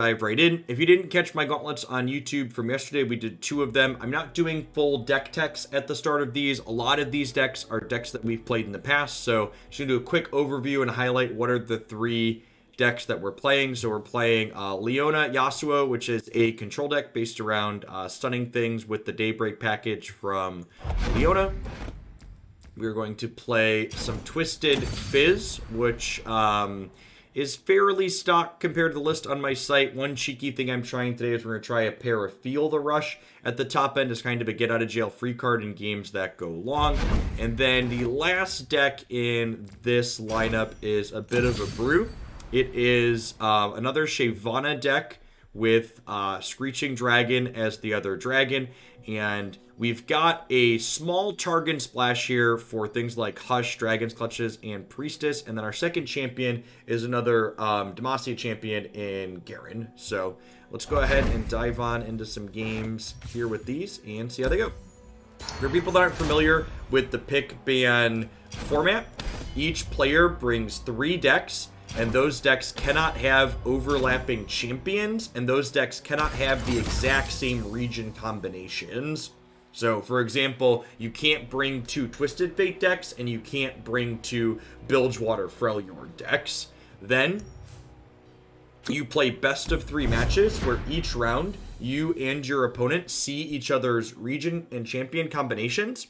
dive right in. If you didn't catch my gauntlets on YouTube from yesterday, we did 2 of them. I'm not doing full deck techs at the start of these. A lot of these decks are decks that we've played in the past, so just gonna do a quick overview and highlight what are the 3 decks that we're playing. So we're playing Leona Yasuo, which is a control deck based around stunning things with the Daybreak package from Leona. We're going to play some Twisted Fizz, which is fairly stock compared to the list on my site. One cheeky thing I'm trying today is we're going to try a pair of Feel the Rush at the top end as kind of a get out of jail free card in games that go long. And then the last deck in this lineup is a bit of a brew. It is another Shyvana deck with Screeching Dragon as the other dragon. And we've got a small Targon splash here for things like Hush, Dragon's Clutches, and Priestess. And then our second champion is another Demacia champion in Garen. So let's go ahead and dive on into some games here with these and see how they go. For people that aren't familiar with the pick ban format, each player brings 3 decks. And those decks cannot have overlapping champions, and those decks cannot have the exact same region combinations. So, for example, you can't bring 2 Twisted Fate decks, and you can't bring 2 Bilgewater Freljord decks. Then, you play best of 3 matches, where each round, you and your opponent see each other's region and champion combinations.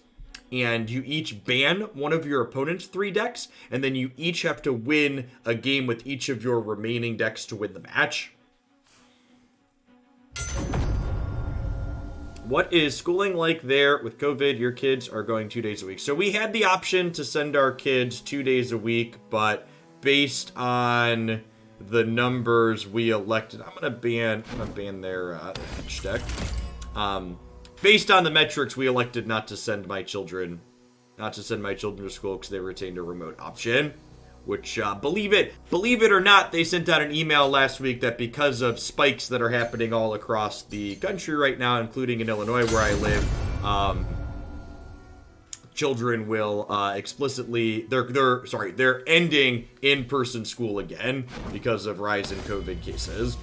And you each ban one of your opponent's 3 decks, and then you each have to win a game with each of your remaining decks to win the match. What is schooling like there with COVID? Your kids are going 2 days a week. So we had the option to send our kids 2 days a week, but based on the numbers we elected, I'm gonna ban their pitch deck. Based on the metrics, we elected not to send my children to school because they retained a remote option. Which, believe it or not, they sent out an email last week that because of spikes that are happening all across the country right now, including in Illinois where I live, children will explicitly they're ending in-person school again because of rise in COVID cases.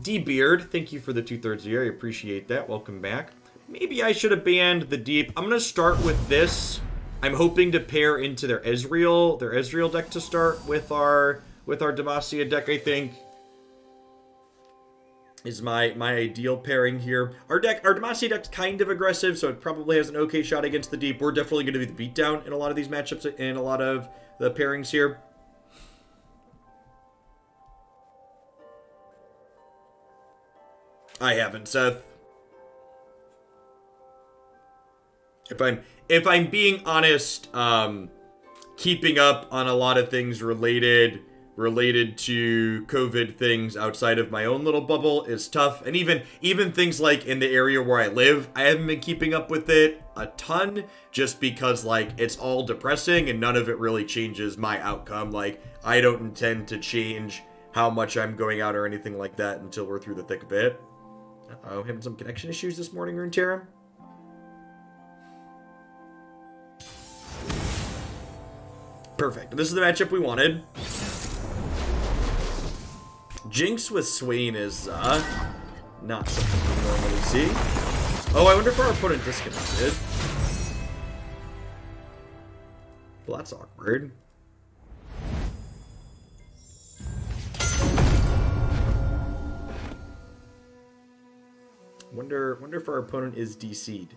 D-Beard, thank you for the 2/3 year. I appreciate that. Welcome back. Maybe I should have banned the Deep. I'm going to start with this. I'm hoping to pair into their Ezreal deck to start with our Demacia deck, I think. Is my ideal pairing here. Our Demacia deck's kind of aggressive, so it probably has an okay shot against the Deep. We're definitely going to be the beatdown in a lot of these matchups and a lot of the pairings here. I haven't, Seth. If I'm being honest, keeping up on a lot of things related to COVID things outside of my own little bubble is tough. And even things like in the area where I live, I haven't been keeping up with it a ton just because like it's all depressing and none of it really changes my outcome. Like I don't intend to change how much I'm going out or anything like that until we're through the thick of it. Uh-oh, having some connection issues this morning, Runeterra. Perfect. This is the matchup we wanted. Jinx with Swain is not something we normally see. Oh, I wonder if our opponent disconnected. Well, that's awkward. Wonder if our opponent is DC'd.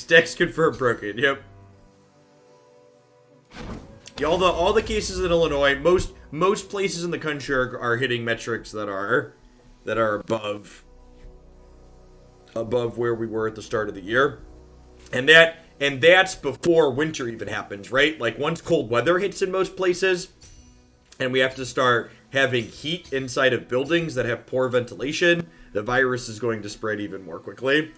Dex confirmed broken. Yep. Yeah, all the cases in Illinois, most places in the country are hitting metrics that are above where we were at the start of the year, and that's before winter even happens, right? Like once cold weather hits in most places, and we have to start having heat inside of buildings that have poor ventilation, the virus is going to spread even more quickly.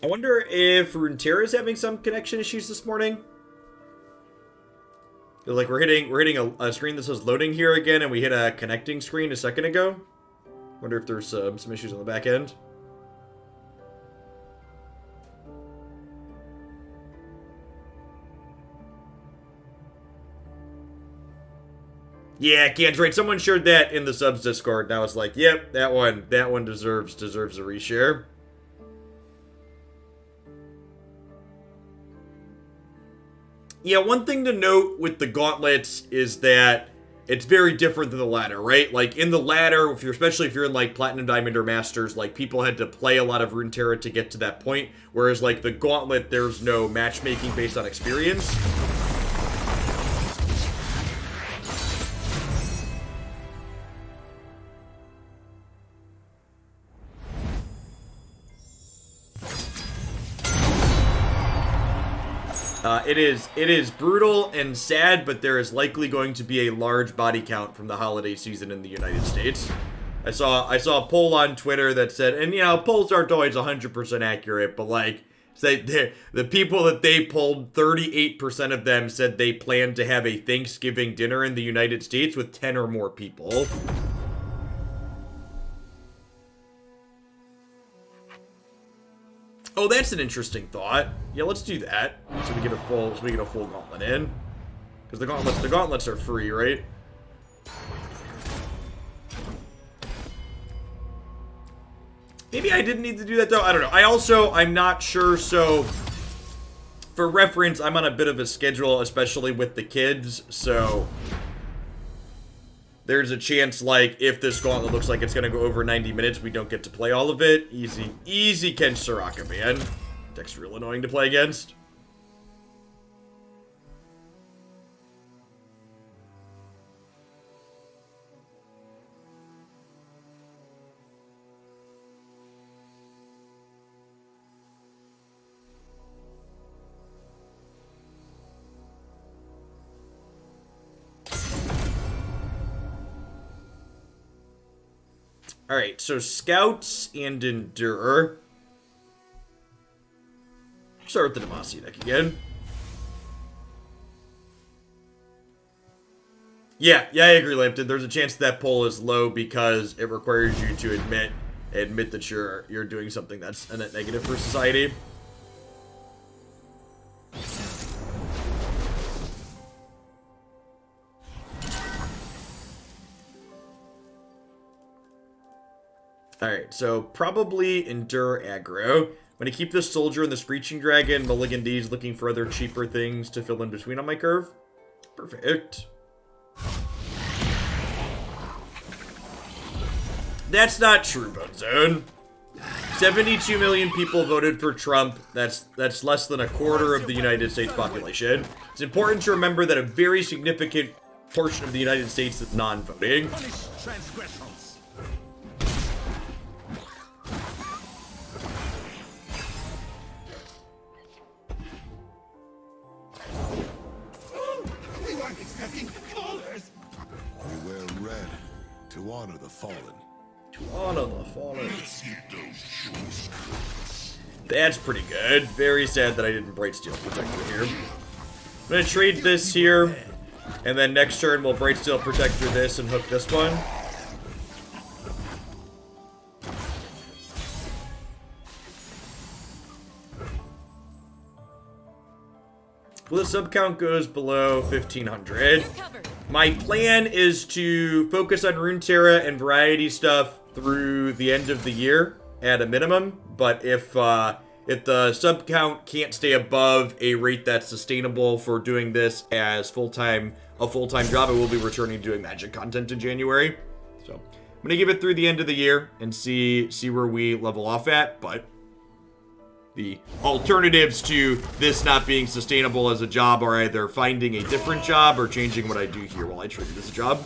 I wonder if Runeterra is having some connection issues this morning. Like we're hitting a screen that says loading here again, and we hit a connecting screen a second ago. Wonder if there's some issues on the back end. Yeah, Can's right. Someone shared that in the subs Discord, and I was like, yep, that one deserves a reshare. Yeah, one thing to note with the gauntlets is that it's very different than the ladder, right? Like, in the ladder, especially if you're in, like, Platinum, Diamond, or Masters, like, people had to play a lot of Runeterra to get to that point, whereas, like, the gauntlet, there's no matchmaking based on experience. It is brutal and sad, but there is likely going to be a large body count from the holiday season in the United States. I saw a poll on Twitter that said, and you know, polls aren't always 100% accurate, but like, say the people that they polled, 38% of them said they planned to have a Thanksgiving dinner in the United States with 10 or more people. Oh, that's an interesting thought. Yeah, let's do that. So we get a full gauntlet in. Because the gauntlets are free, right? Maybe I didn't need to do that though. I don't know. I'm not sure. So for reference, I'm on a bit of a schedule, especially with the kids. So there's a chance, like, if this gauntlet looks like it's going to go over 90 minutes, we don't get to play all of it. Easy Ken Soraka, man. Deck's real annoying to play against. Alright, so Scouts and Endure. Start with the Demacia deck again. Yeah, I agree, Lampton. There's a chance that poll is low because it requires you to admit that you're doing something that's a net negative for society. Alright, so probably Endure aggro. I'm going to keep this Soldier and the Screeching Dragon. Mulligan D's looking for other cheaper things to fill in between on my curve. Perfect. That's not true, Bonezone. 72 million people voted for Trump. That's less than a quarter of the United States population. It's important to remember that a very significant portion of the United States is non-voting. We wear red to honor the fallen. To honor the fallen. That's pretty good. Very sad that I didn't Brightsteel Protector here. I'm gonna trade this here, and then next turn we'll Brightsteel Protector this and hook this one. Well, the sub count goes below 1,500. My plan is to focus on Runeterra and variety stuff through the end of the year at a minimum. But if the sub count can't stay above a rate that's sustainable for doing this as a full-time job, I will be returning to doing Magic content in January. So I'm gonna give it through the end of the year and see where we level off at. But the alternatives to this not being sustainable as a job are either finding a different job or changing what I do here while I treat it as a job.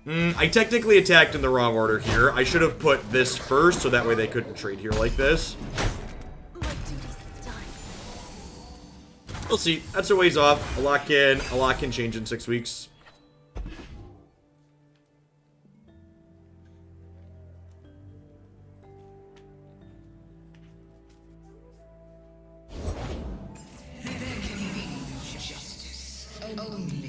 I technically attacked in the wrong order here. I should have put this first so that way they couldn't trade here like this. We'll see. That's a ways off. A lot can change in 6 weeks.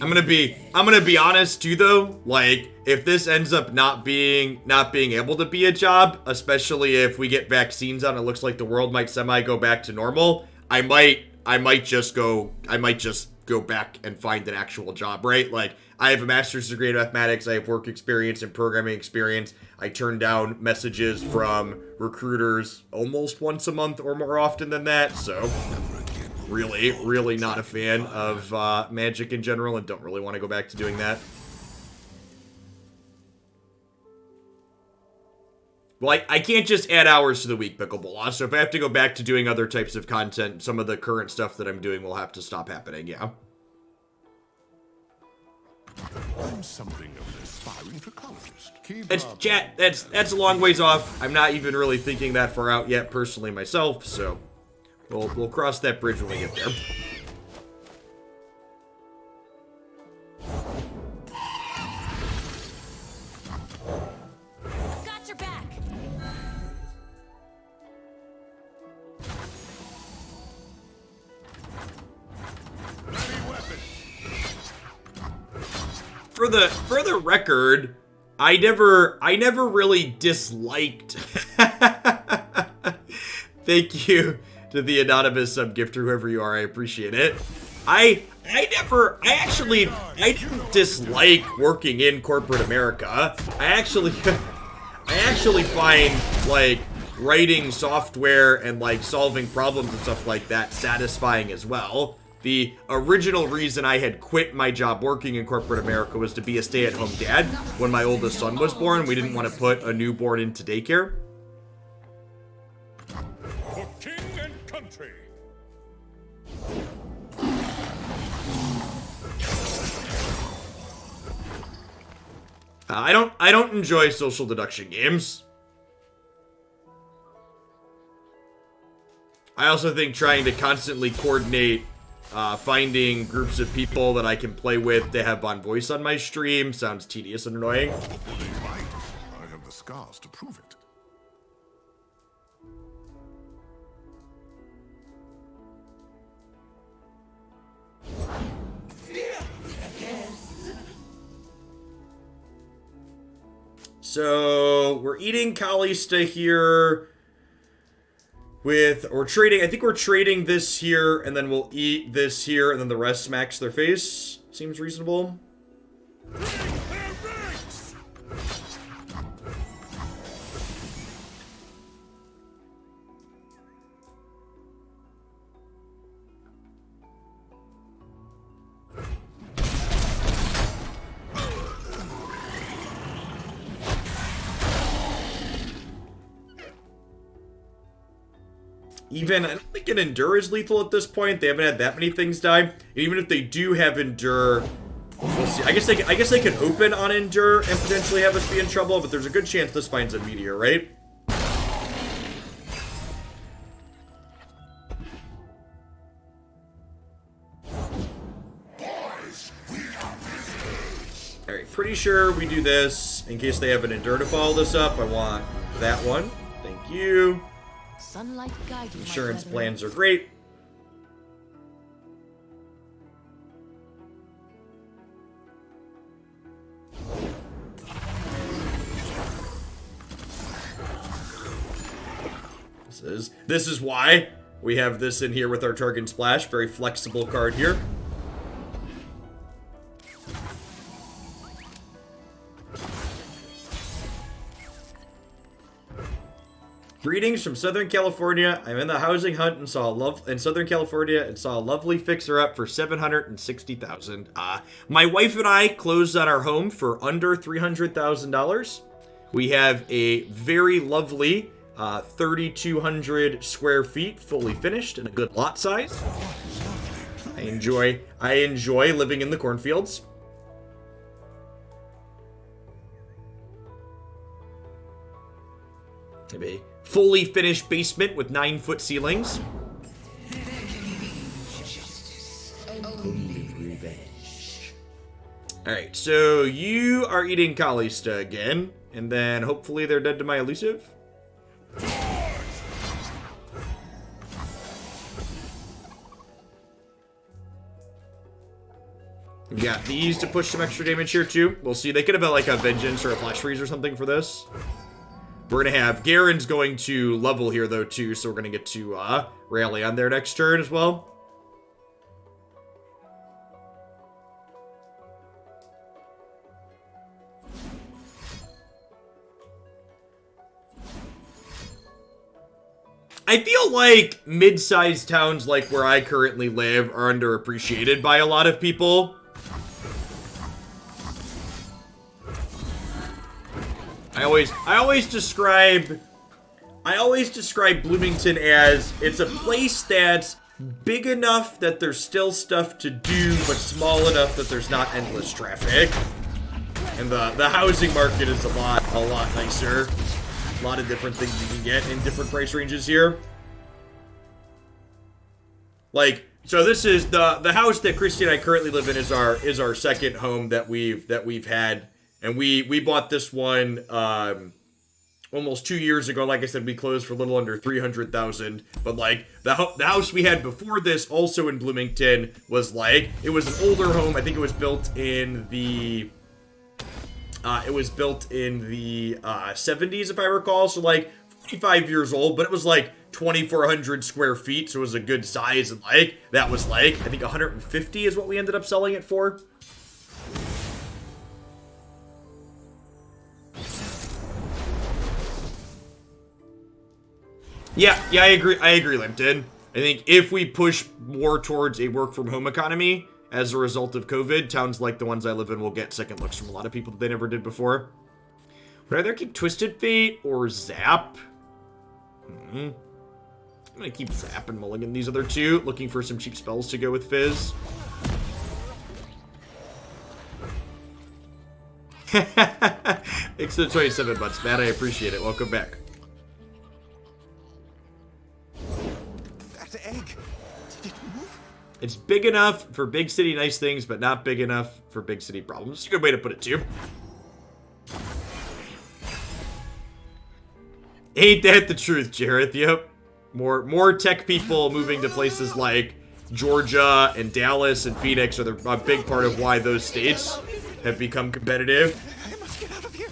I'm gonna be honest too though, like if this ends up not being able to be a job, especially if we get vaccines out and it looks like the world might semi go back to normal, I might just go back and find an actual job, right? Like I have a master's degree in mathematics, I have work experience and programming experience. I turn down messages from recruiters almost once a month or more often than that, so really not a fan of Magic in general and don't really want to go back to doing that. Well, I can't just add hours to the week, Pickleball. So if I have to go back to doing other types of content, some of the current stuff that I'm doing will have to stop happening, yeah. I'm something of an aspiring trichologist. It's chat, that's a long ways off. I'm not even really thinking that far out yet personally myself, so we'll cross that bridge when we get there. Got your back. For the record, I never really disliked. Thank you to the anonymous subgifter, whoever you are, I appreciate it. I didn't dislike working in corporate America. I actually find like writing software and like solving problems and stuff like that satisfying as well. The original reason I had quit my job working in corporate America was to be a stay-at-home dad when my oldest son was born. We didn't want to put a newborn into daycare. For king and country. I don't enjoy social deduction games. I also think trying to constantly coordinate finding groups of people that I can play with to have on voice on my stream sounds tedious and annoying. They might. I have the scars to prove it. So we're eating Kalista here with, or trading, I think we're trading this here, and then we'll eat this here, and then the rest smacks their face. Seems reasonable. Even, I don't think an Endure is lethal at this point. They haven't had that many things die. And even if they do have Endure, we'll see. I guess they can open on Endure and potentially have us be in trouble, but there's a good chance this finds a Meteor, right? Alright, pretty sure we do this. In case they have an Endure to follow this up, I want that one. Thank you. Sunlight guide you, Insurance plans are great. This is why we have this in here with our Target Splash. Very flexible card here. Greetings from Southern California. I'm in the housing hunt and saw in Southern California and saw a lovely fixer-up for $760,000. My wife and I closed on our home for under $300,000. We have a very lovely 3,200 square feet, fully finished, and a good lot size. I enjoy living in the cornfields. Maybe fully finished basement with 9-foot ceilings. Alright, so you are eating Kalista again, and then hopefully they're dead to my elusive. We got these to push some extra damage here too. We'll see. They could have like a Vengeance or a Flash Freeze or something for this. We're going to have Garen's going to level here though too, so we're going to get to rally on their next turn as well. I feel like mid-sized towns like where I currently live are underappreciated by a lot of people. I always describe Bloomington as it's a place that's big enough that there's still stuff to do, but small enough that there's not endless traffic. And the housing market is a lot nicer. A lot of different things you can get in different price ranges here. Like, so this is the house that Christy and I currently live in is our second home that we've had. And we bought this one almost 2 years ago. Like I said, we closed for a little under $300,000. But like the house we had before this, also in Bloomington, was like it was an older home. I think it was built in the 70s, if I recall. So like 45 years old, but it was like 2,400 square feet, so it was a good size. And like that was like I think 150 is what we ended up selling it for. Yeah, I agree, Limpton. I think if we push more towards a work-from-home economy as a result of COVID, towns like the ones I live in will get second looks from a lot of people that they never did before. Would I either keep Twisted Fate or Zap? I'm gonna keep Zap and mulligan these other two, looking for some cheap spells to go with Fizz. Thanks to the 27 months, Matt. I appreciate it. Welcome back. Egg. Did it move? It's big enough for big city nice things, but not big enough for big city problems. It's a good way to put it too. Ain't that the truth, Jareth? Yep. More tech people moving to places like Georgia and Dallas and Phoenix are a big part of why those states have become competitive. I must get out of here.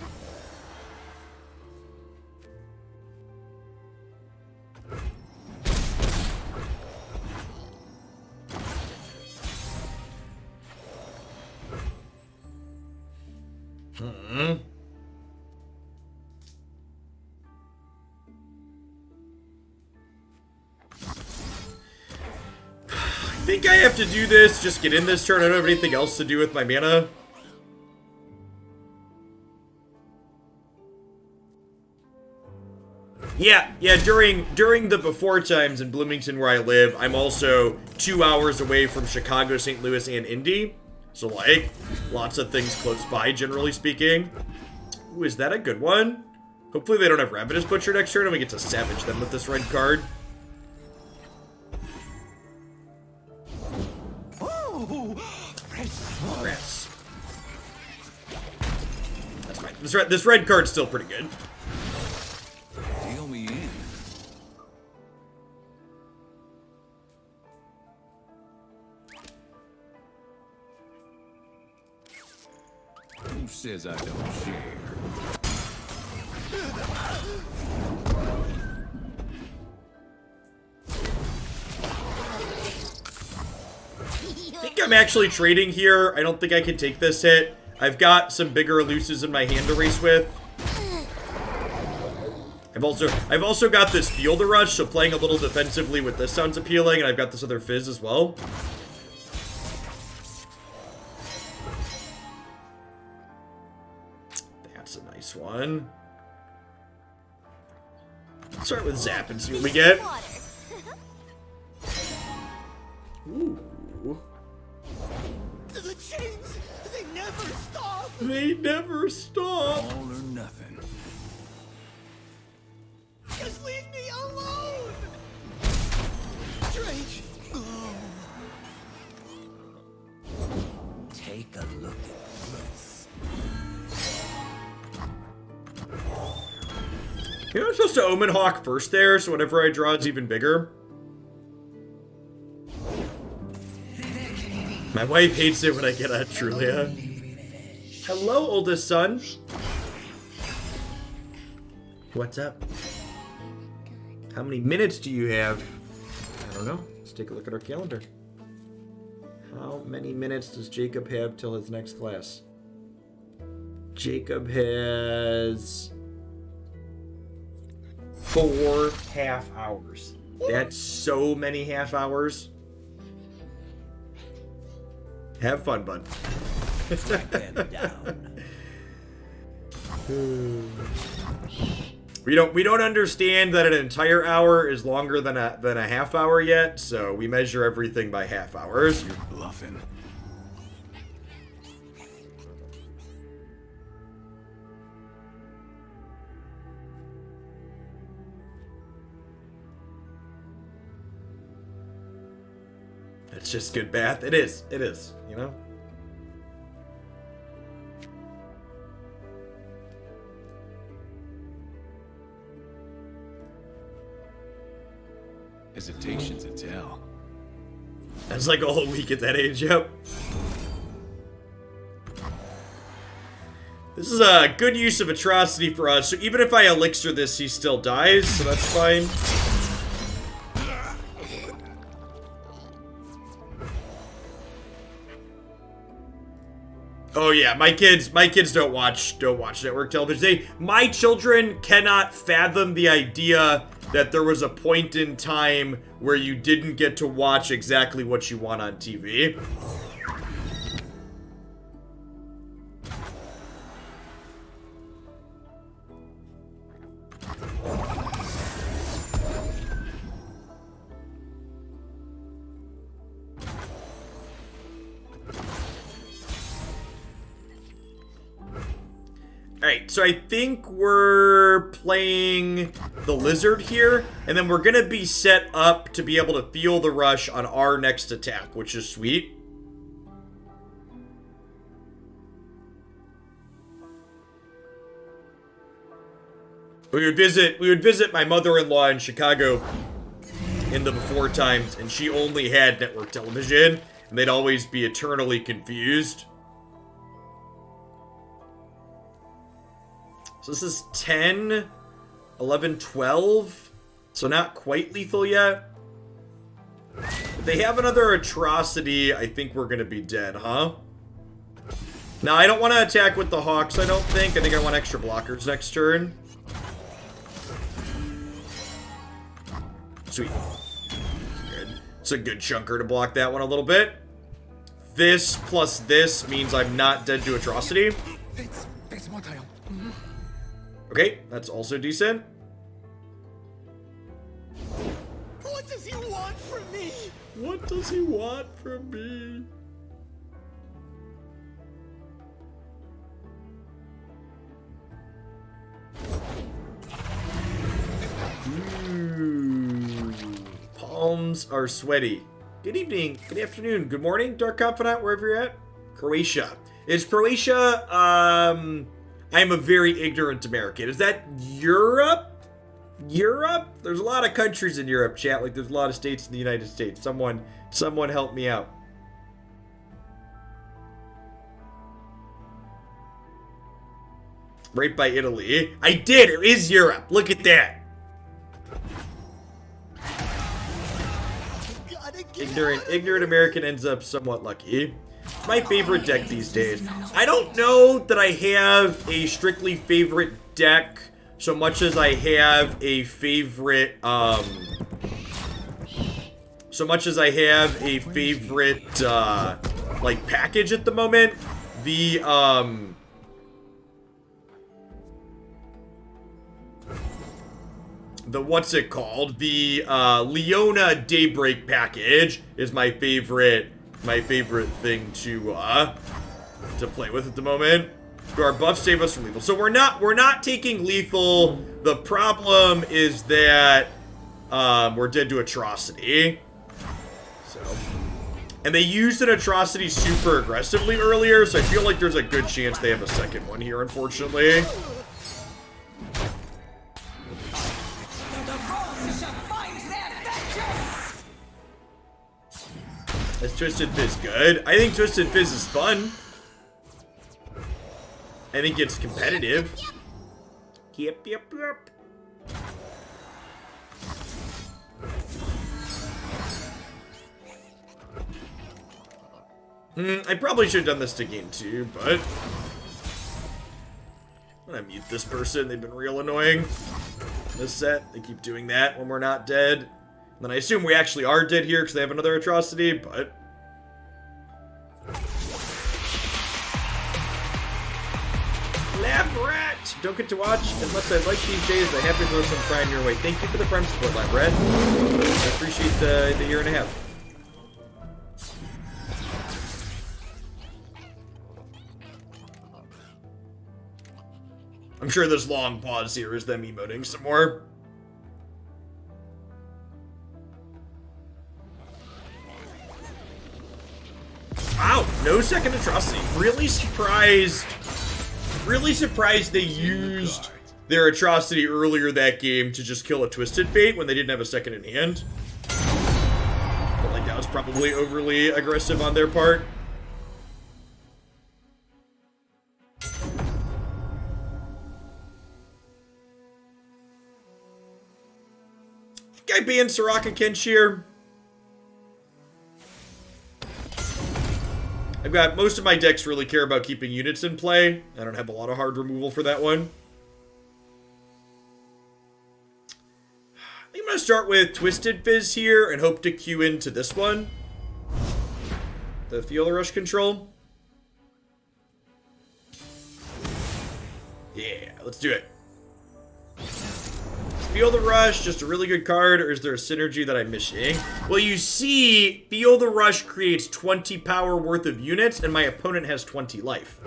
I think I have to do this, just get in this turn. I don't have anything else to do with my mana. Yeah, during the before times in Bloomington where I live, I'm also 2 hours away from Chicago, St. Louis, and Indy. So, like, lots of things close by, generally speaking. Ooh, is that a good one? Hopefully they don't have Ravenous Butcher next turn and we get to Savage them with this red card. Rats. That's fine. This red card's still pretty good. Deal me in. Who says I don't share? I think I'm actually trading here. I don't think I can take this hit. I've got some bigger elusives in my hand to race with. I've also got this Field Rush, so playing a little defensively with this sounds appealing, and I've got this other Fizz as well. That's a nice one. Let's start with Zap and see what we get. Ooh. The chains, they never stop. They never stop. All or nothing. Just leave me alone. Drake. Oh. Take a look at this. You know, I'm supposed to Omen Hawk first there, so whatever I draw is even bigger. My wife hates it when I get on Trulia. Hello, oldest son. What's up? How many minutes do you have? I don't know. Let's take a look at our calendar. How many minutes does Jacob have till his next class? Jacob has 4 half hours. That's so many half hours. Have fun, bud. We don't understand that an entire hour is longer than a half hour yet, so we measure everything by half hours. You're bluffing. It's just good math. It is, you know? Hesitation's a tell. That's like a whole week at that age, yep. This is a good use of atrocity for us, so even if I elixir this, he still dies, so that's fine. Oh yeah, my kids don't watch network television. My children cannot fathom the idea that there was a point in time where you didn't get to watch exactly what you want on TV. Alright, so I think we're playing the Lizard here, and then we're gonna be set up to be able to feel the rush on our next attack, which is sweet. We would visit my mother-in-law in Chicago in the before times, and she only had network television, and they'd always be eternally confused. So this is 10, 11, 12. So not quite lethal yet. If they have another atrocity, I think we're going to be dead, huh? Now, I don't want to attack with the Hawks, I don't think. I think I want extra blockers next turn. Sweet. Good. It's a good chunker to block that one a little bit. This plus this means I'm not dead to atrocity. It's my tail. Okay, that's also decent. What does he want from me? What does he want from me? Palms are sweaty. Good evening, good afternoon, good morning, Dark Confidant, wherever you're at. Croatia. Is Croatia, I'm a very ignorant American. Is that Europe? Europe? There's a lot of countries in Europe, chat. Like, there's a lot of states in the United States. Someone help me out. Right by Italy. I did! It is Europe! Look at that! Ignorant American ends up somewhat lucky. My favorite deck these days. I don't know that I have a strictly favorite deck so much as I have a favorite, like, package at the moment. What's it called? The, Leona Daybreak package is my favorite thing to play with at the moment. Do our buffs save us from lethal? So we're not taking lethal. The problem is that we're dead to atrocity. So, and they used an atrocity super aggressively earlier, so I feel like there's a good chance they have a second one here, unfortunately. Is Twisted Fizz good? I think Twisted Fizz is fun. I think it's competitive. Yep. I probably should have done this to game 2, but I'm gonna mute this person. They've been real annoying. This set, they keep doing that when we're not dead. And then I assume we actually are dead here because they have another atrocity, but Lab Rat! Don't get to watch unless I'd like these days. I have to throw some prime your way. Thank you for the prime support, Lab Rat. I appreciate the year and a half. I'm sure this long pause here is them emoting some more. Wow, no second atrocity. Really surprised they used their atrocity earlier that game to just kill a Twisted Fate when they didn't have a second in hand. But like that was probably overly aggressive on their part. Guy being Soraka Kenshir. I've got most of my decks really care about keeping units in play. I don't have a lot of hard removal for that one. I think I'm going to start with Twisted Fizz here and hope to queue into this one. The Feel the Rush control. Yeah, let's do it. Feel the Rush, just a really good card, or is there a synergy that I'm missing? Well, you see, Feel the Rush creates 20 power worth of units, and my opponent has 20 life.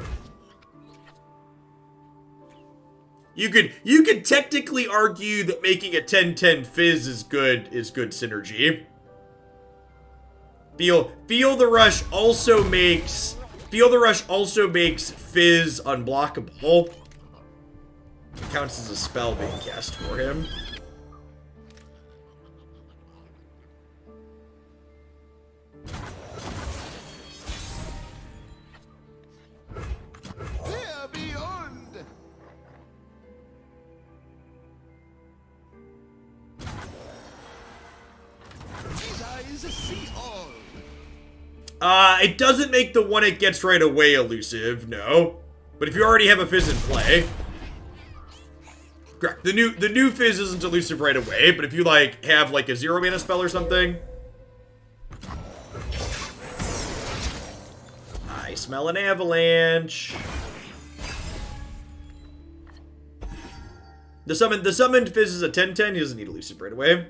You could technically argue that making a 10-10 Fizz is good synergy. Feel the Rush also makes Fizz unblockable. It counts as a spell being cast for him. There beyond. These eyes see all. It doesn't make the one it gets right away elusive, no. But if you already have a Fizz in play. Correct. The new Fizz isn't elusive right away, but if you like have like a 0 mana spell or something. I smell an avalanche. The summoned Fizz is a 10-10, he doesn't need elusive right away.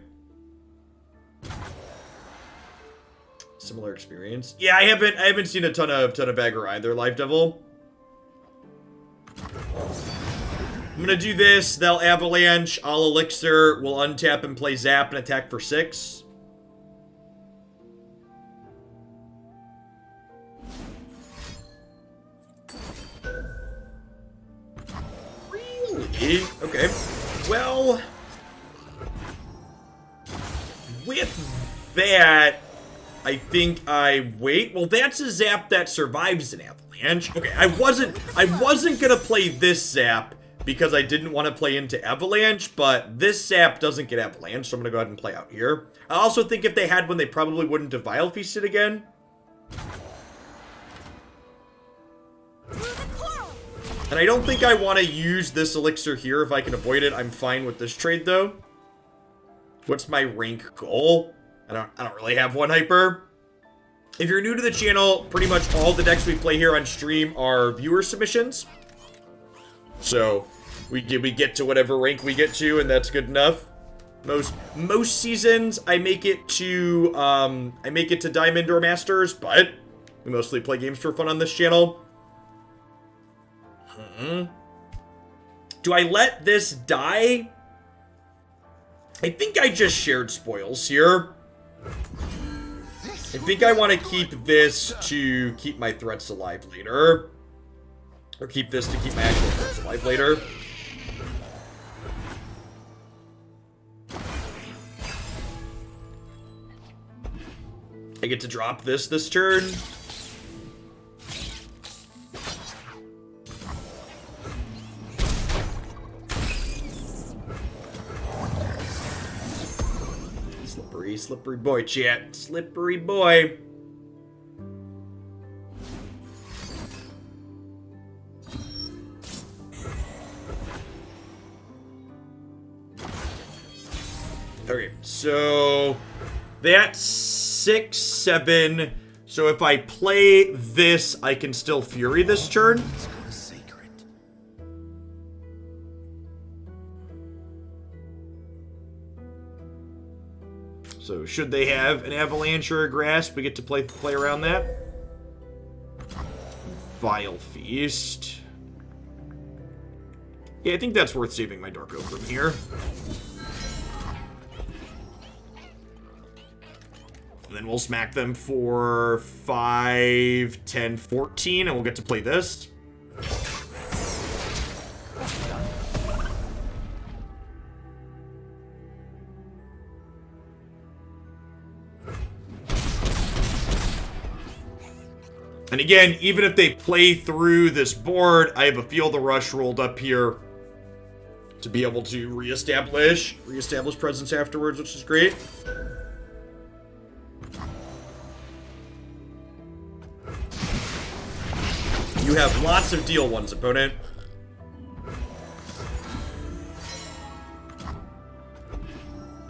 Similar experience. Yeah, I haven't seen a ton of Bagger either, Live Devil. I'm gonna do this, they'll Avalanche, I'll Elixir, we'll untap and play Zap and attack for 6. Really? Okay. Well, with that, I think I wait. Well, that's a Zap that survives an Avalanche. Okay, I wasn't gonna play this Zap because I didn't want to play into Avalanche, but this Zap doesn't get Avalanche, so I'm gonna go ahead and play out here. I also think if they had one, they probably wouldn't have Vile Feasted again. And I don't think I want to use this Elixir here if I can avoid it. I'm fine with this trade, though. What's my rank goal? I don't really have one, Hyper. If you're new to the channel, pretty much all the decks we play here on stream are viewer submissions. So we get to whatever rank we get to, and that's good enough. Most seasons I make it to Diamond or Masters, but we mostly play games for fun on this channel. Do I let this die? I think I just shared spoils here. I think I want to keep this to keep my threats alive later. Or keep this to keep my actual threats alive later. I get to drop this turn. Slippery, slippery boy, chat. Slippery boy. Okay, so that's 6, 7. So if I play this, I can still Fury this turn. So should they have an Avalanche or a Grasp, we get to play around that. Vile Feast. Yeah, I think that's worth saving my Dark Oak from here. And then we'll smack them for 5, 10, 14, and we'll get to play this. And again, even if they play through this board, I have a Feel the Rush rolled up here to be able to reestablish presence afterwards, which is great. You have lots of deal ones, opponent.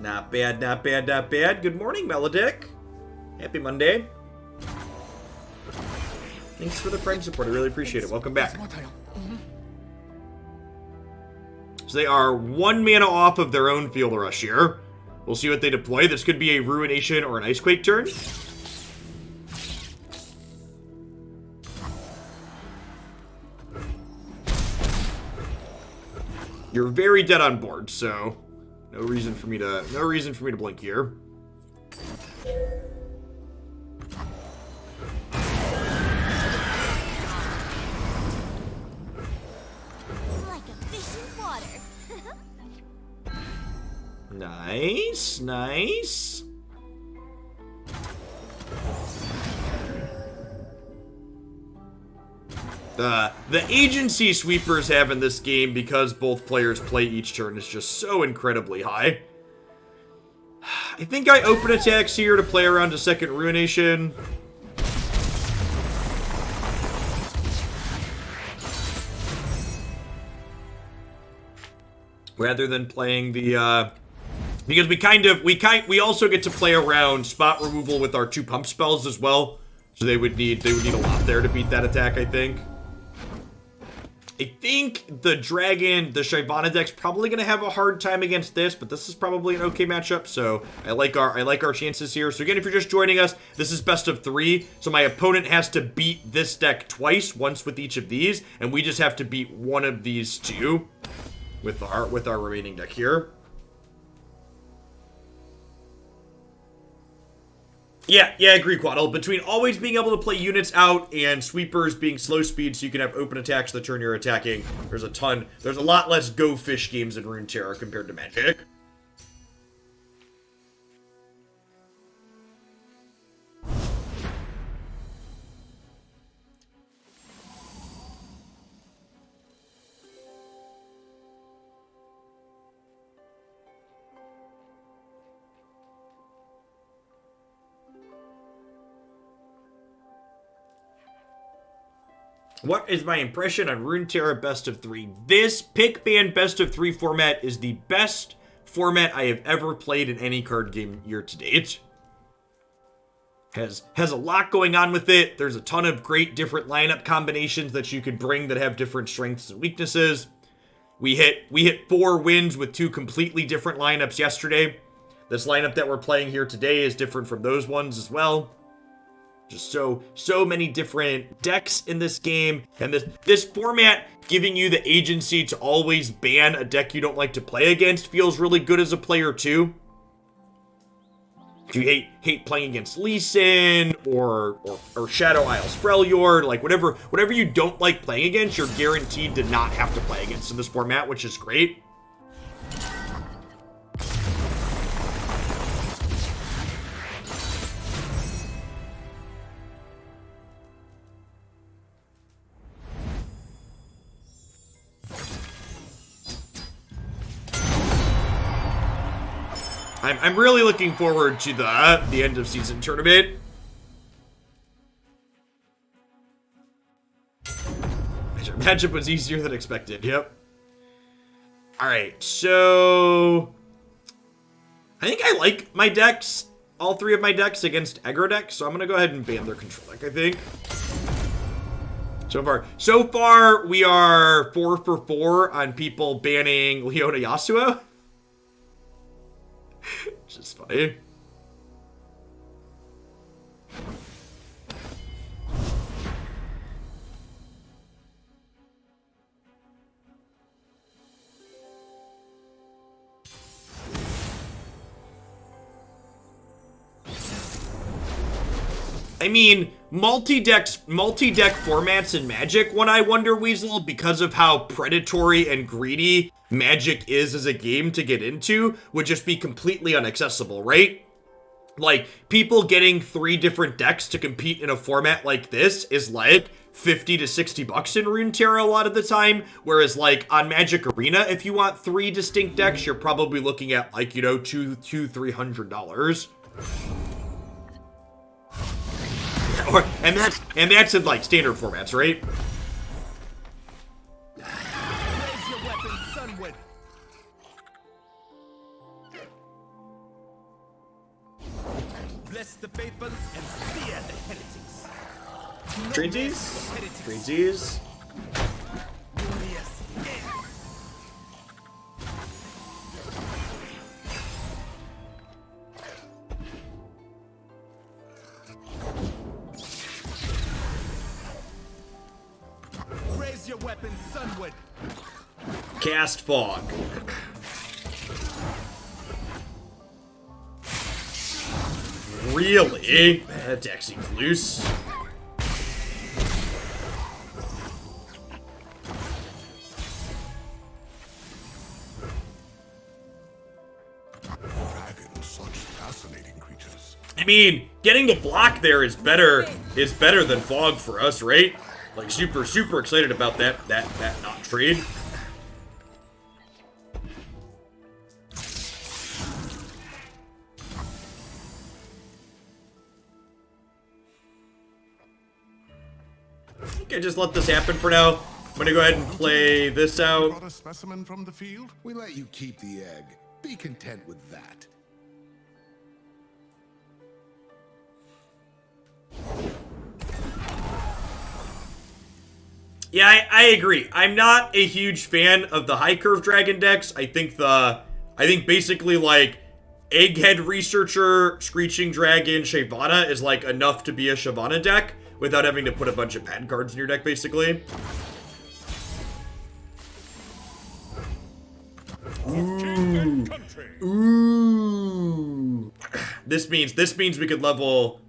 Not bad, not bad, not bad. Good morning, Melodic. Happy Monday. Thanks for the Prime support. I really appreciate it. Welcome back. So they are 1 mana off of their own Feel the Rush here. We'll see what they deploy. This could be a Ruination or an Icequake turn. You're very dead on board, so no reason for me to blink here. Like a fish in water. Nice, nice. The agency sweepers have in this game, because both players play each turn, is just so incredibly high. I think I open attacks here to play around a second Ruination. Rather than playing the, because we also get to play around spot removal with our 2 pump spells as well. So they would need a lot there to beat that attack, I think. I think the Shyvana deck's probably going to have a hard time against this, but this is probably an okay matchup, so I like our chances here. So again, if you're just joining us, this is best of 3, so my opponent has to beat this deck twice, once with each of these, and we just have to beat one of these 2 with our remaining deck here. Yeah, I agree, Quaddle. Between always being able to play units out and sweepers being slow speed so you can have open attacks the turn you're attacking, there's a lot less Go Fish games in Runeterra compared to Magic. What is my impression on Runeterra Best of 3? This pick ban Best of 3 format is the best format I have ever played in any card game year to date. Has a lot going on with it. There's a ton of great different lineup combinations that you could bring that have different strengths and weaknesses. We hit 4 wins with 2 completely different lineups yesterday. This lineup that we're playing here today is different from those ones as well. Just so many different decks in this game, and this format giving you the agency to always ban a deck you don't like to play against feels really good as a player too. If you hate playing against Lee Sin or Shadow Isles Freljord, like whatever you don't like playing against, you're guaranteed to not have to play against in this format, which is great. I'm really looking forward to the end of season tournament. Matchup was easier than expected. Yep. All right, so I think I like my decks, all three of my decks against aggro decks, so I'm gonna go ahead and ban their control deck, I think. So far, we are 4 for 4 on people banning Leona Yasuo. Which is funny. I mean, multi-deck formats in Magic, one I wonder, Weasel, because of how predatory and greedy Magic is as a game to get into, would just be completely inaccessible, right? Like, people getting 3 different decks to compete in a format like this is like 50 to 60 bucks in Runeterra a lot of the time, whereas like on Magic Arena, if you want 3 distinct decks, you're probably looking at like, you know, $200-300. And that's in like standard formats, right? Raise your weapon, Sunward. Bless the faithful and fear the heretics. Treaties. Raise your weapon, Sunward. Cast Fog. Really? That deck seems loose. Dragons, such fascinating creatures. I mean, getting the block there is better than Fog for us, right? Like super excited about that not trade. I think I just let this happen for now. I'm gonna go ahead and play this out. Brought a specimen from the field? We let you keep the egg. Be content with that. Yeah, I agree. I'm not a huge fan of the high curve dragon decks. I think basically like Egghead Researcher, Screeching Dragon, Shyvana is like enough to be a Shyvana deck without having to put a bunch of bad cards in your deck, basically. Ooh. Ooh. This means we could level.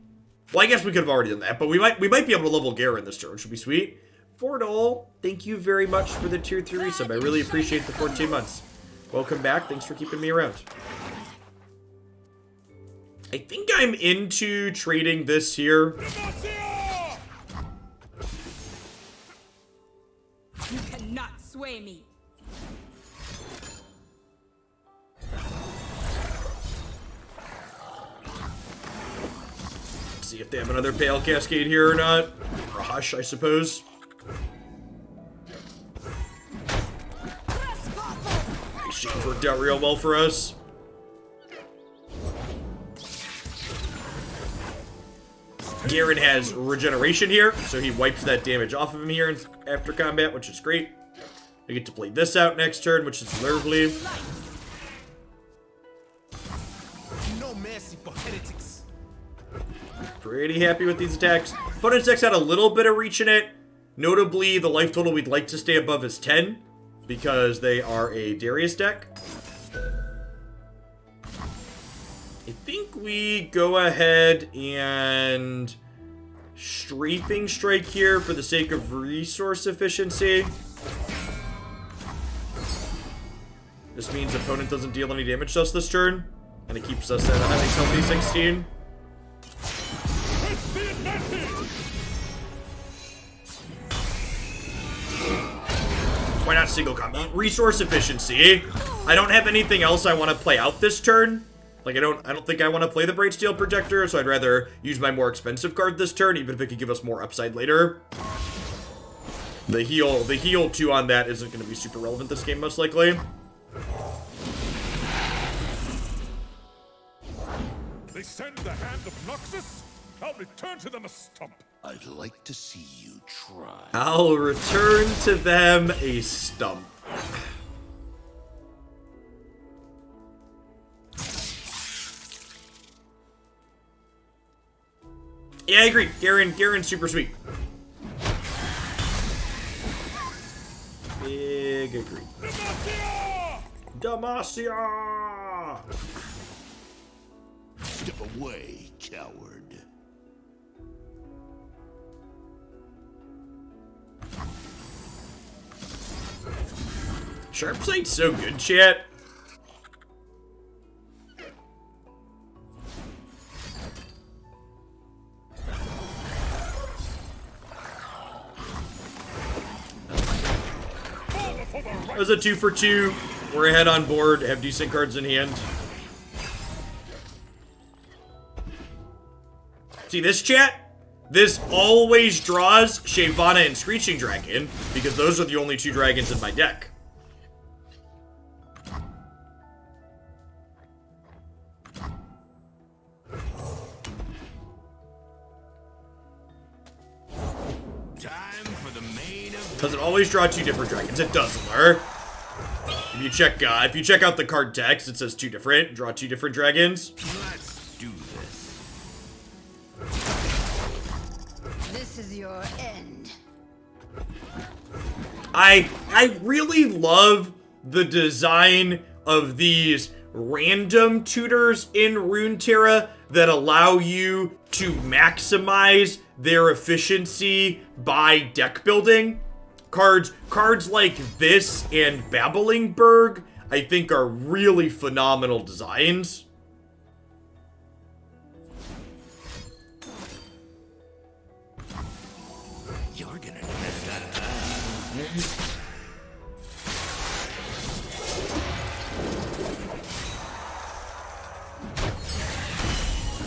Well, I guess we could have already done that, but we might be able to level Garen this turn, which would be sweet. Fordol, thank you very much for the tier 3 resub. I really appreciate the 14 months. Welcome back. Thanks for keeping me around. I think I'm into trading this here. You cannot sway me. See if they have another Pale Cascade here or not. Or a Hush, I suppose. Exchange worked out real well for us. Garen has regeneration here, so he wipes that damage off of him here after combat, which is great. We get to play this out next turn, which is lovely. No mercy for heretics. Pretty happy with these attacks. Opponent's deck's had a little bit of reach in it. Notably, the life total we'd like to stay above is 10, because they are a Darius deck. I think we go ahead and Strafing Strike here for the sake of resource efficiency. This means opponent doesn't deal any damage to us this turn, and it keeps us at a healthy 16. Why not single combat? Resource efficiency. I don't have anything else I want to play out this turn. Like, I don't think I want to play the Bright Steel Projector, so I'd rather use my more expensive card this turn, even if it could give us more upside later. The heal 2 on that isn't going to be super relevant this game, most likely. They send the hand of Noxus? I'll return to them a stump. I'd like to see you try. I'll return to them a stump. Yeah, I agree. Garen's super sweet. Big agree. Demacia! Step away, coward. Sharp Sight's so good, chat. That was a 2 for 2. We're ahead on board, have decent cards in hand. See this, chat? This always draws Shyvana and Screeching Dragon, because those are the only 2 dragons in my deck. Time for the main event. Does it always draw 2 different dragons? It doesn't, Lur. If you check out the card text, it says 2 different. Draw 2 different dragons. Let's do this. This is your end. I really love the design of these random tutors in Runeterra that allow you to maximize their efficiency by deck building. Cards like this and Babblingberg, I think, are really phenomenal designs. You're gonna miss that.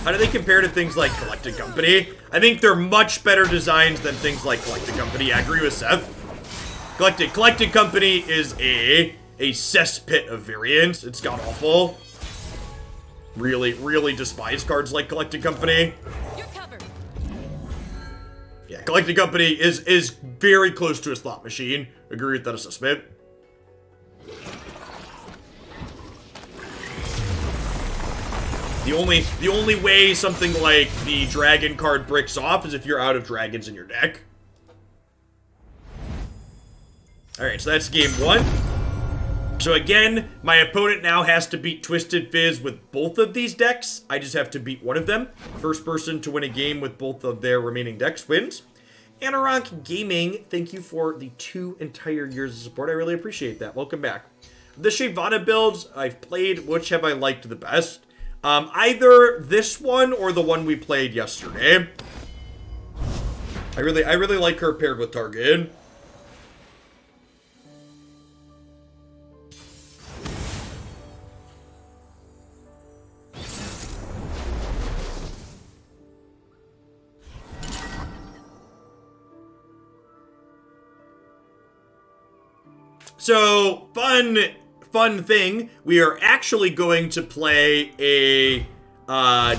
How do they compare to things like Collected Company? I think they're much better designs than things like Collected Company. I agree with Seth. Collected Company is a cesspit of variants. It's god awful. Really despise cards like Collected Company. You're covered. Yeah, Collected Company is very close to a slot machine. Agree with that assessment. The only way something like the dragon card breaks off is if you're out of dragons in your deck. Alright, so that's game 1. So again, my opponent now has to beat Twisted Fizz with both of these decks. I just have to beat one of them. First person to win a game with both of their remaining decks wins. Anorak Gaming, thank you for the 2 entire years of support. I really appreciate that. Welcome back. The Shyvana builds I've played, which have I liked the best? Either this one or the one we played yesterday. I really like her paired with Target. So, fun thing, we are actually going to play a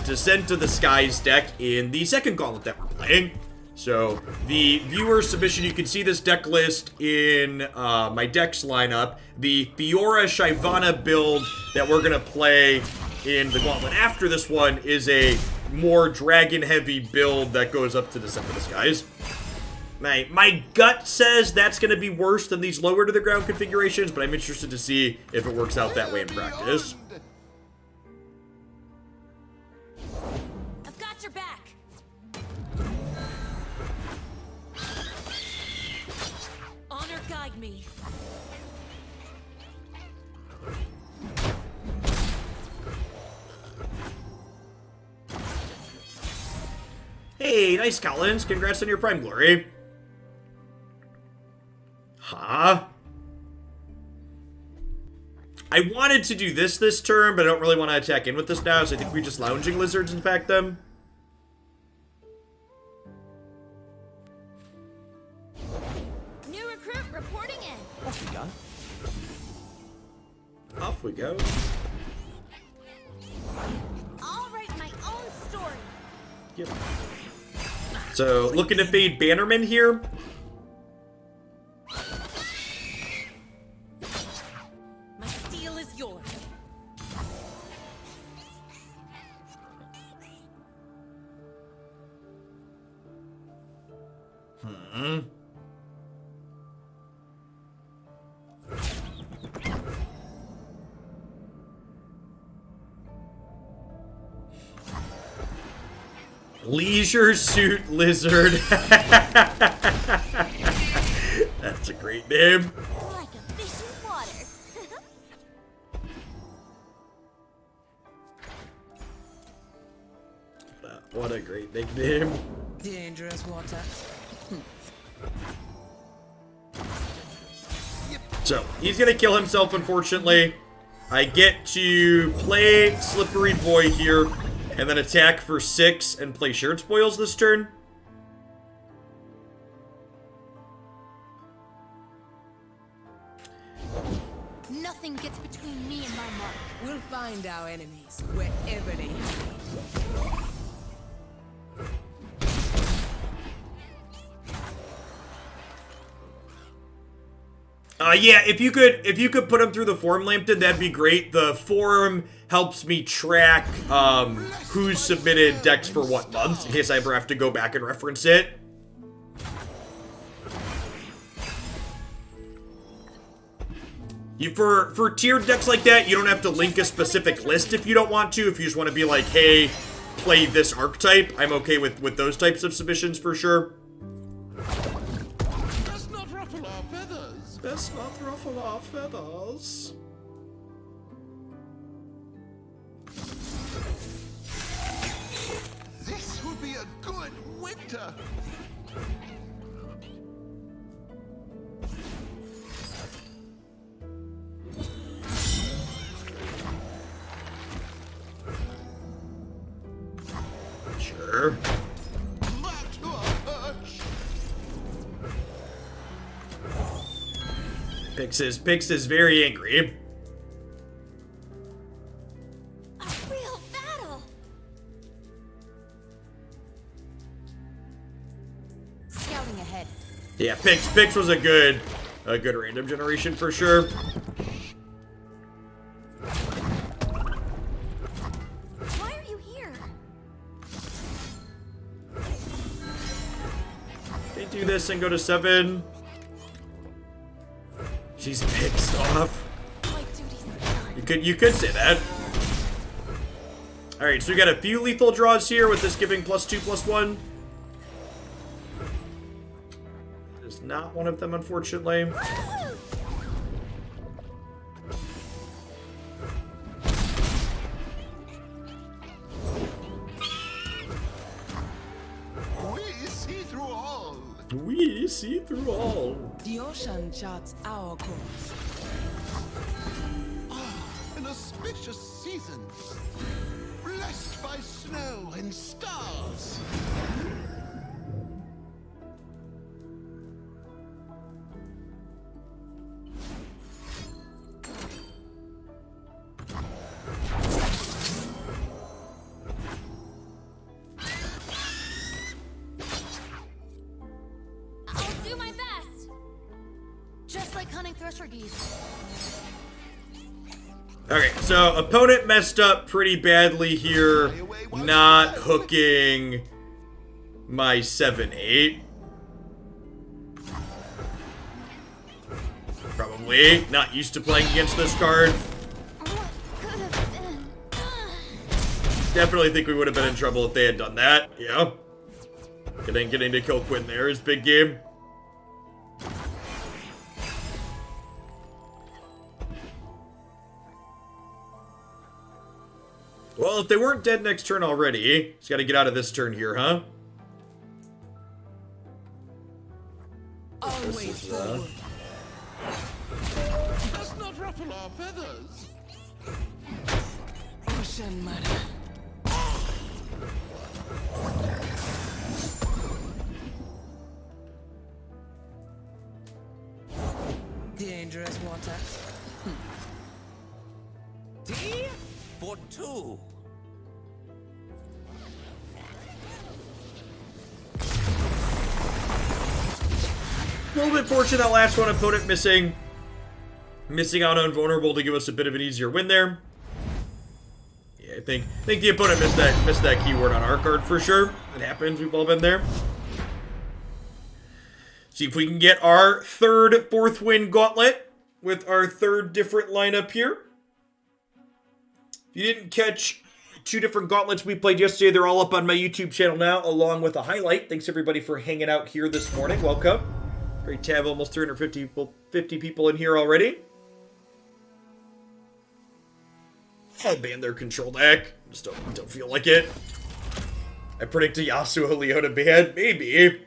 Descent of the Skies deck in the second Gauntlet that we're playing. So, the viewer submission, you can see this deck list in my decks lineup. The Fiora Shyvana build that we're going to play in the Gauntlet after this one is a more dragon-heavy build that goes up to Descent of the Skies. My gut says that's going to be worse than these lower to the ground configurations, but I'm interested to see if it works out that way in practice. I've got your back. Honor guide me. Hey, nice, Collins. Congrats on your Prime Glory. Huh? I wanted to do this turn, but I don't really want to attack in with this now, so I think we just lounging lizards impact them. New recruit reporting in. Off we go. Off we go. I'll write my own story. Yep. So, looking to fade Bannerman here. My steel is yours. Leisure Suit Lizard. That's a great name. Like a fish in water. What a great nickname. Dangerous water. So, he's gonna kill himself, unfortunately. I get to play Slippery Boy here, and then attack for 6 and play Shared Spoils this turn. Nothing gets between me and my mark. We'll find our enemies wherever they hide. Yeah, if you could put him through the Forum Lambton, that'd be great. The forum helps me track who's submitted decks for what months, in case I ever have to go back and reference it. For tiered decks like that, you don't have to link a specific list if you don't want to. If you just want to be like, hey, play this archetype, I'm okay with those types of submissions for sure. Let's not ruffle our feathers. Best not ruffle our feathers. This would be a good winter. Sure. Back to our perch. Pix is very angry. A real battle. Scouting ahead. Yeah, Pix was a good random generation for sure. Why are you here? They do this and go to 7. She's pissed off. My duty's done. You could say that. Alright, so we got a few lethal draws here with this giving +2/+1. There's not one of them, unfortunately. We see through all. We see through all. The ocean charts our course. An auspicious season. Blessed by snow and stars. I'll do my best. Just like hunting thresher geese. Okay, so opponent messed up pretty badly here, not hooking my 7/8. Probably not used to playing against this card. What could have been? Definitely think we would have been in trouble if they had done that. Yeah. Getting to kill Quinn there is big game. Well, if they weren't dead next turn already, he's got to get out of this turn here, huh? Always forward. Let's not ruffle ruffle our feathers. Ocean mother. Dangerous water. T for 2. A little bit fortunate that last one, opponent missing out on vulnerable to give us a bit of an easier win there. Yeah, I think the opponent missed that keyword on our card for sure. It happens, we've all been there. See if we can get our fourth win Gauntlet with our third different lineup here. If you didn't catch 2 different gauntlets we played yesterday, they're all up on my YouTube channel now, along with a highlight. Thanks everybody for hanging out here this morning. Welcome. Great to have almost 350 people in here already. I'll ban their control deck. Just don't feel like it. I predict a Yasuo Leona ban. Maybe.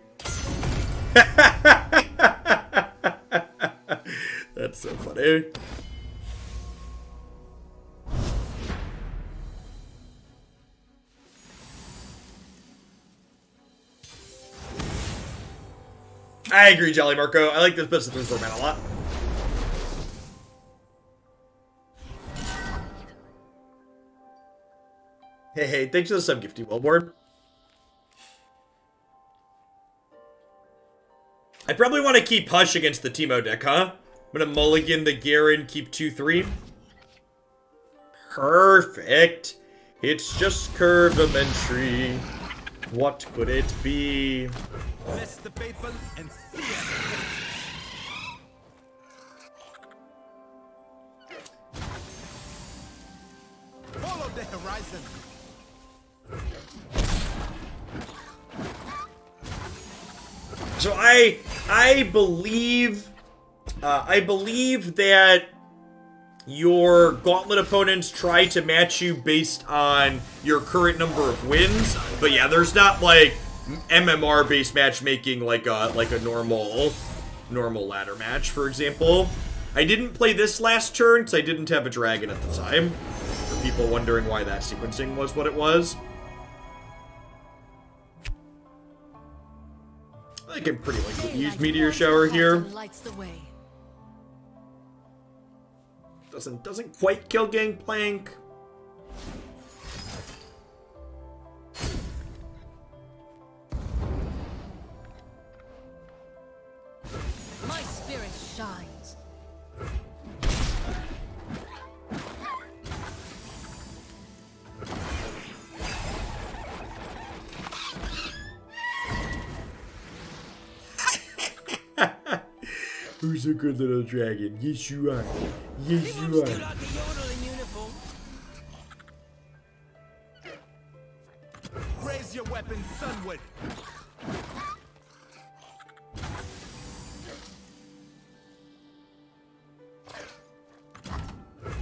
That's so funny. I agree, Jolly Marco. I like this best of 3 format a lot. Hey, thanks for the sub gifty, Wellborn. I probably want to keep Hush against the Teemo deck, huh? I'm gonna mulligan the Garen, keep 2-3. Perfect. It's just curvamentary. What could it be? Bless the faithful and sear the heritage. Follow the horizon. So I believe that your Gauntlet opponents try to match you based on your current number of wins, but yeah, there's not like MMR based matchmaking like a normal ladder match, for example. I didn't play this last turn because I didn't have a dragon at the time. For people wondering why that sequencing was what it was. I think I'm pretty likely to use Meteor Shower here. Doesn't quite kill Gangplank. My spirit shines. Who's a good little dragon? Yes, you are. Yes, you are. Raise your weapon, Sunwood.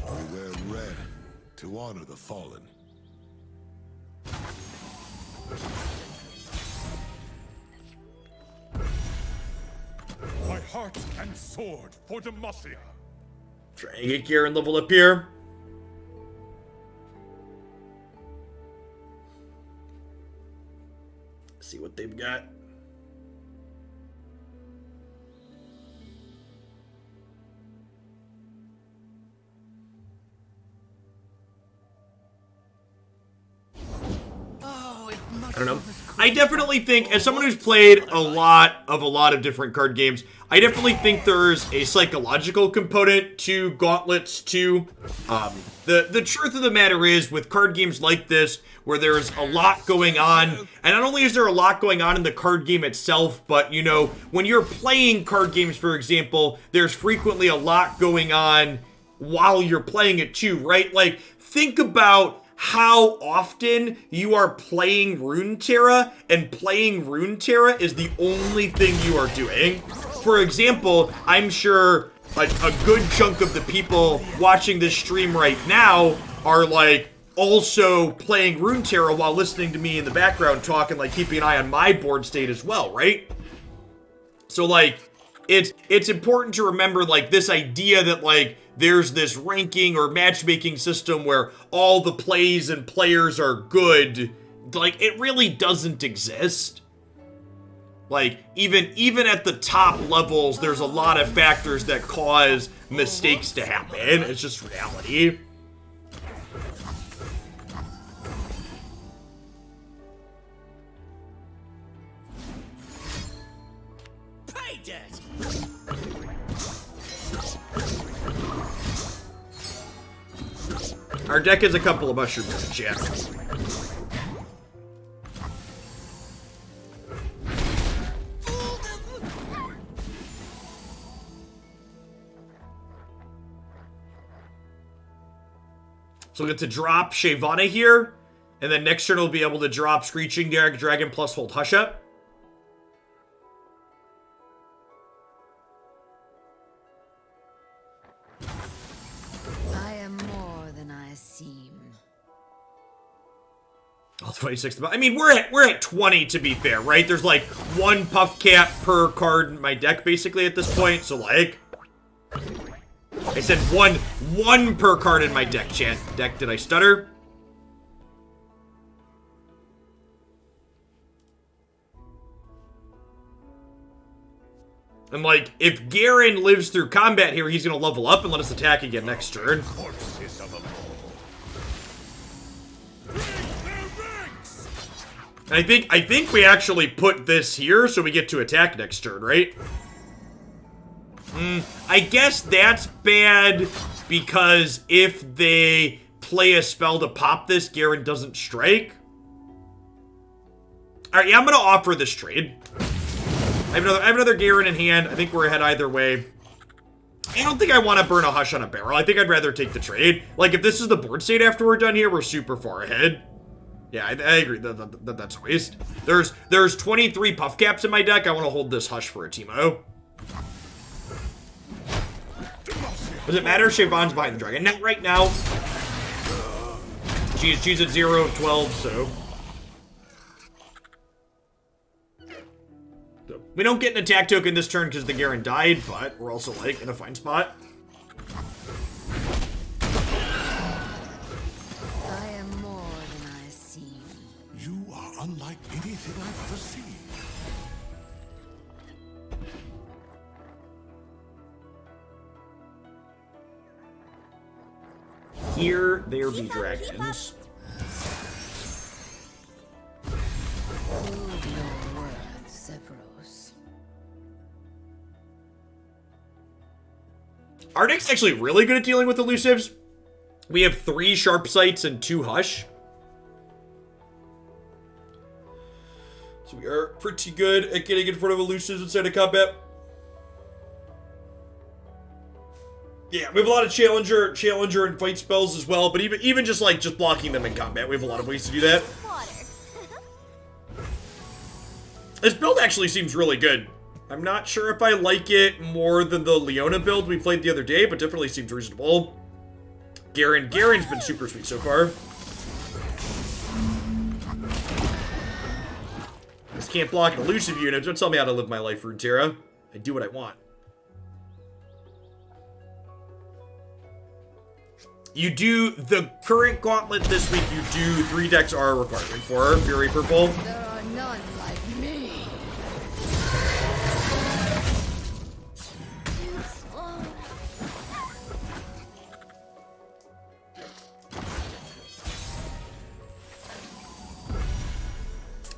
We wear red to honor the fallen. My heart and sword for Demacia. Try and get Garen leveled up here. See what they've got. I don't know. I definitely think, as someone who's played a lot of different card games, I definitely think there's a psychological component to Gauntlets too. The truth of the matter is, with card games like this, where there's a lot going on, and not only is there a lot going on in the card game itself, but, you know, when you're playing card games, for example, there's frequently a lot going on while you're playing it too, right? Like, think about how often you are playing Runeterra, and playing Runeterra is the only thing you are doing. For example, I'm sure a good chunk of the people watching this stream right now are like also playing Runeterra while listening to me in the background talking, like keeping an eye on my board state as well, right? So like, it's important to remember, like, this idea that, like, there's this ranking or matchmaking system where all the plays and players are good. Like, it really doesn't exist. Like, even at the top levels, there's a lot of factors that cause mistakes to happen. It's just reality. Pay dirt. Our deck is a couple of mushrooms, yeah. So we'll get to drop Shyvana here, and then next turn we'll be able to drop Screeching Dragon plus Hold Hush Up. I am more than I seem. Oh, 26. I mean, we're at 20 to be fair, right? There's like one puff cap per card in my deck basically at this point, so like, I said one per card in my deck, chat. Deck, did I stutter? And like, if Garen lives through combat here, he's gonna level up and let us attack again next turn. Corpses of a And I think we actually put this here so we get to attack next turn, right? I guess that's bad because if they play a spell to pop this, Garen doesn't strike. Alright, yeah, I'm gonna offer this trade. I have another Garen in hand. I think we're ahead either way. I don't think I want to burn a Hush on a barrel. I think I'd rather take the trade. Like, if this is the board state after we're done here, we're super far ahead. Yeah, I agree. That's a waste. There's 23 puff caps in my deck. I want to hold this Hush for a Teemo. Does it matter if Shyvana's behind the dragon? Not right now. She's at 0 of 12, so. We don't get an attack token this turn because the Garen died, but we're also, like, in a fine spot. I am more than I seem. You are unlike anything I've ever seen. Here there be dragons. Prove your worth, Zevros. Our deck's actually really good at dealing with elusives. We have 3 sharp sights and 2 hush. So we are pretty good at getting in front of elusives inside of combat. Yeah, we have a lot of challenger and fight spells as well, but even just blocking them in combat, we have a lot of ways to do that. Water. This build actually seems really good. I'm not sure if I like it more than the Leona build we played the other day, but definitely seems reasonable. Garen's been super sweet so far. This can't block an elusive unit. Don't tell me how to live my life, Runeterra. I do what I want. You do, the current Gauntlet this week, you do 3 decks are a requirement for Fury Purple. There are none like me. Too slow.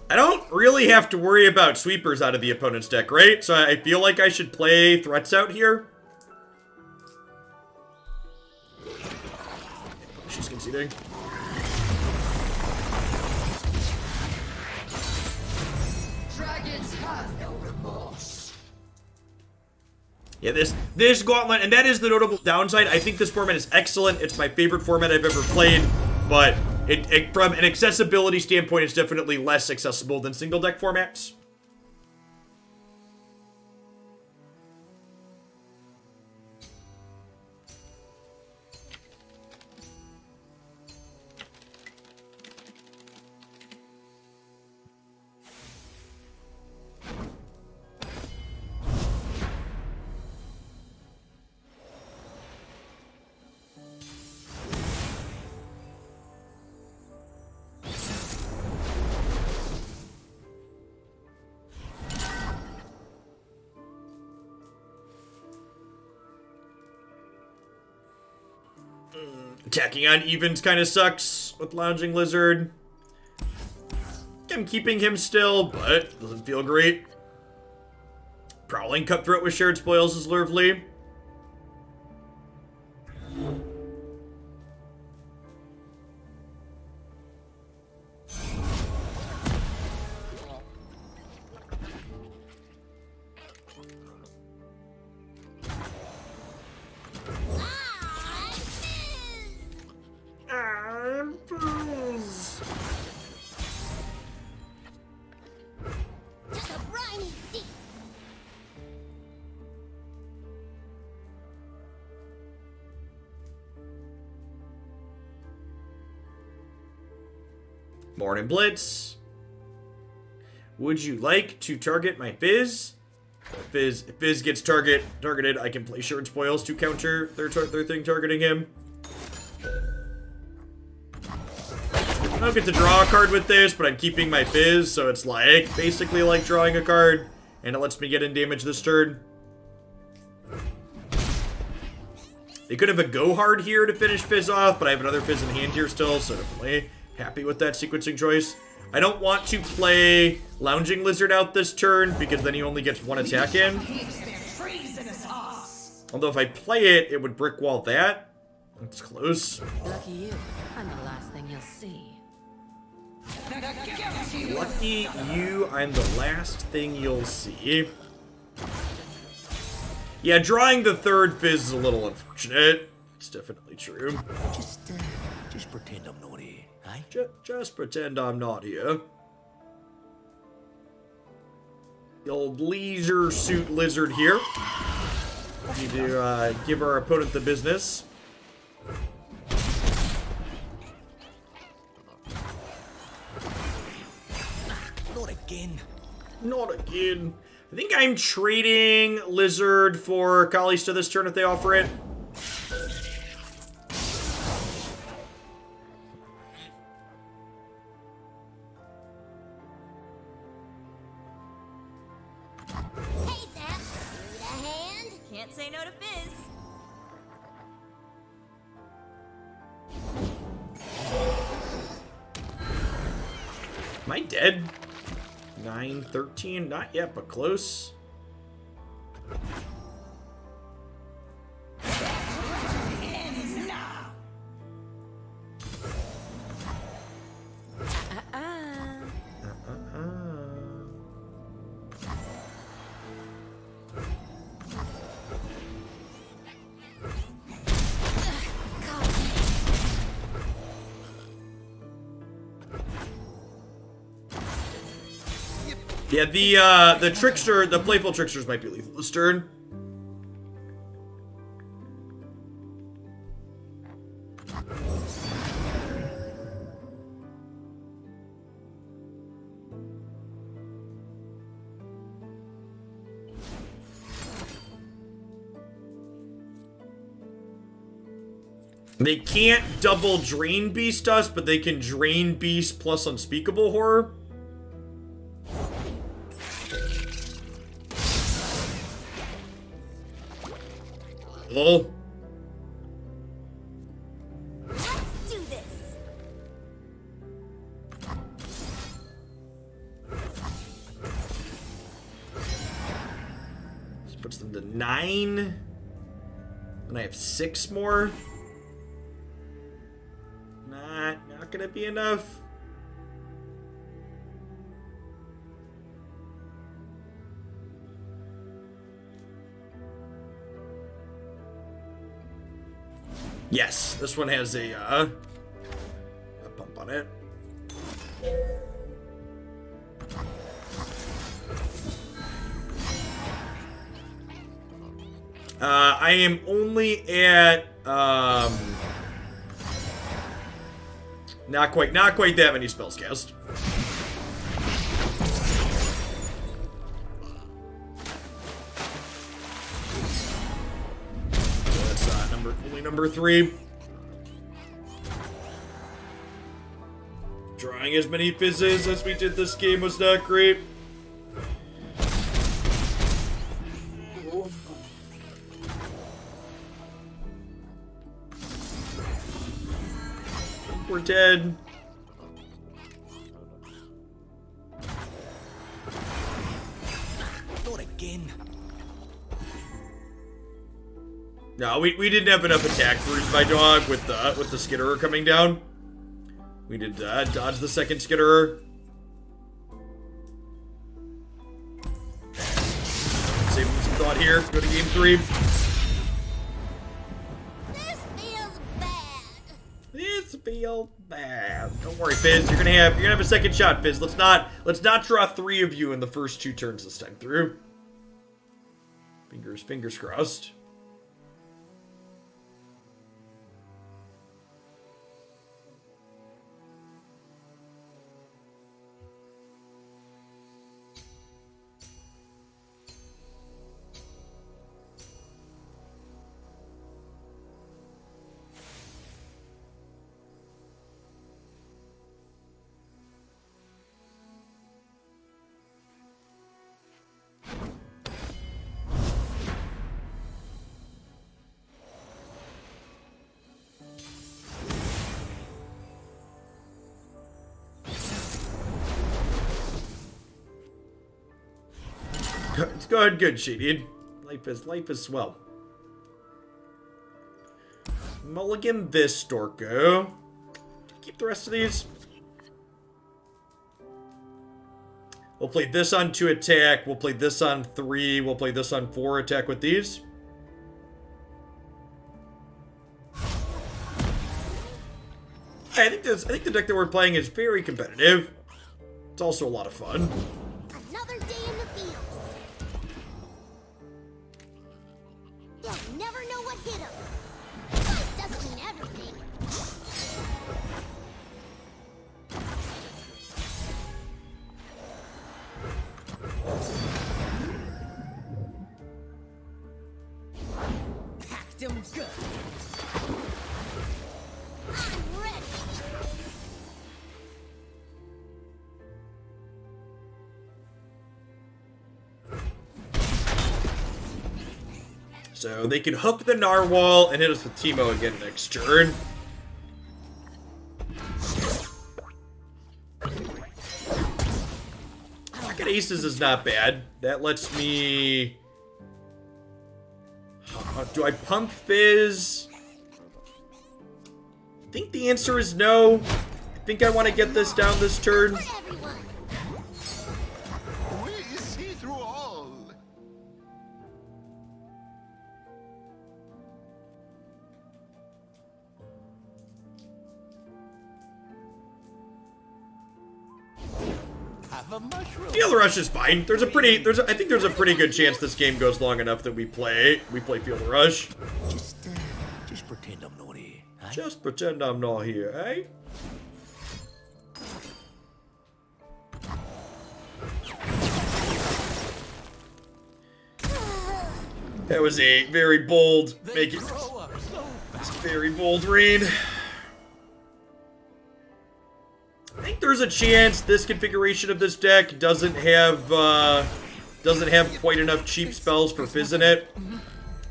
I don't really have to worry about sweepers out of the opponent's deck, right? So I feel like I should play threats out here. She's conceding. Dragons have no remorse. Yeah, this Gauntlet, and that is the notable downside. I think this format is excellent. It's my favorite format I've ever played, but it from an accessibility standpoint, it's definitely less accessible than single deck formats. Attacking on evens kind of sucks with Lounging Lizard. I'm keeping him still, but doesn't feel great. Prowling Cutthroat with shared spoils is lovely. I'm Fizz. Just a briny deep. Morning Blitz. Would you like to target my Fizz? If Fizz gets targeted, I can play Shared Spoils to counter their thing targeting him. I don't get to draw a card with this, but I'm keeping my Fizz, so it's like basically like drawing a card, and it lets me get in damage this turn. They could have a go hard here to finish Fizz off, but I have another Fizz in hand here still, so definitely happy with that sequencing choice. I don't want to play Lounging Lizard out this turn, because then he only gets one attack in. Although if I play it, it would brick wall that. That's close. Lucky you. I'm the last thing you'll see. Lucky you, I'm the last thing you'll see. Yeah, drawing the third Fizz is a little unfortunate. It's definitely true. Just pretend I'm not here, eh? Just pretend I'm not here. The old leisure suit lizard here. Need to give our opponent the business. Not again. Not again. I think I'm trading Lizard for Kalista this turn if they offer it. Hey, Zap. Through the hand. Can't say no to Fizz. Am I dead? 9-13, not yet, but close. Yeah, the trickster, the playful tricksters might be lethal this turn. They can't double Drain Beast us, but they can Drain Beast plus Unspeakable Horror. Oh. Let's do this. This puts them to 9. And I have 6 more. Not gonna be enough. Yes, this one has a pump on it. I am only at not quite that many spells cast. Number 3. Drawing as many Fizzes as we did this game was not great. we're dead. Not again. No, we didn't have enough attack for my dog with the skitterer coming down. We did dodge the second skitterer. Save some thought here. Go to game 3. This feels bad. This feels bad. Don't worry, Fizz. You're gonna have a second shot, Fizz. Let's not draw 3 of you in the first 2 turns this time through. Fingers crossed. It's going good, Shadid. Life is swell. Mulligan this, Storko. Keep the rest of these. We'll play this on 2 attack. We'll play this on 3. We'll play this on 4 attack with these. I think the deck that we're playing is very competitive. It's also a lot of fun. Another day in the field. They'll never know what hit them. But doesn't mean everything. Packed 'em good. I'm ready. So they can hook the narwhal and hit us with Teemo again next turn. Pocket Aces is not bad. That lets me... do I pump Fizz? I think the answer is no. I think I want to get this down this turn. For everyone. We see through all. Have a mushroom. Field Rush is fine. I think there's a pretty good chance this game goes long enough that we play Field Rush. Just pretend I'm not here. Eh? Just pretend I'm not here, eh? That was a very bold, very bold read. I think there's a chance this configuration of this deck doesn't have quite enough cheap spells for Fizz in it.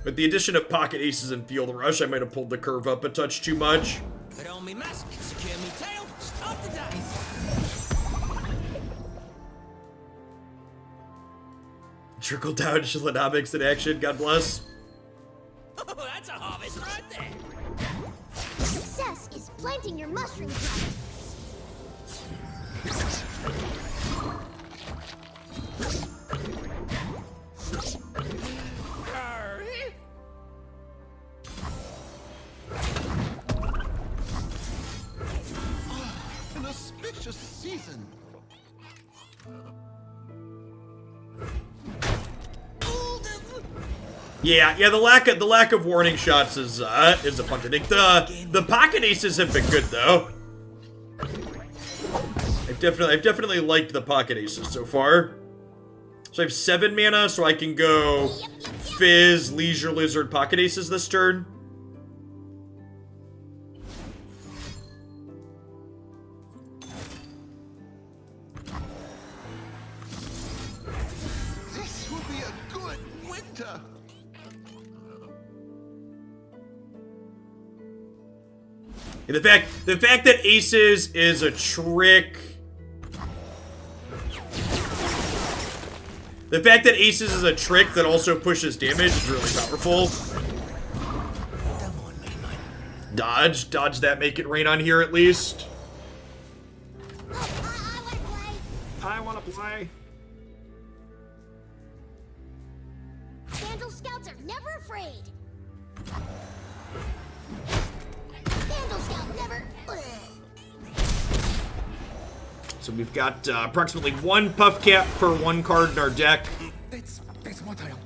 With the addition of Pocket Aces and Field Rush, I might have pulled the curve up a touch too much. Put on me mask, secure me tail, start the day. Trickle down Shillanomics in action, God bless. Oh, that's a harvest right there. Success is planting your mushroom crop. An auspicious season. Yeah, the lack of warning shots is a punch. I think the Pocket Aces have been good though. I've definitely liked the Pocket Aces so far. So I have 7 mana, so I can go Fizz, Leisure Lizard, Pocket Aces this turn. This will be a good winter. And the fact that Aces is a trick. The fact that Aces is a trick that also pushes damage is really powerful. Dodge that, make it rain on here at least. I I wanna play. wanna play. Vandal scouts are never afraid. Vandal scout never. So we've got approximately 1 puff cap per 1 card in our deck. That's what I'll.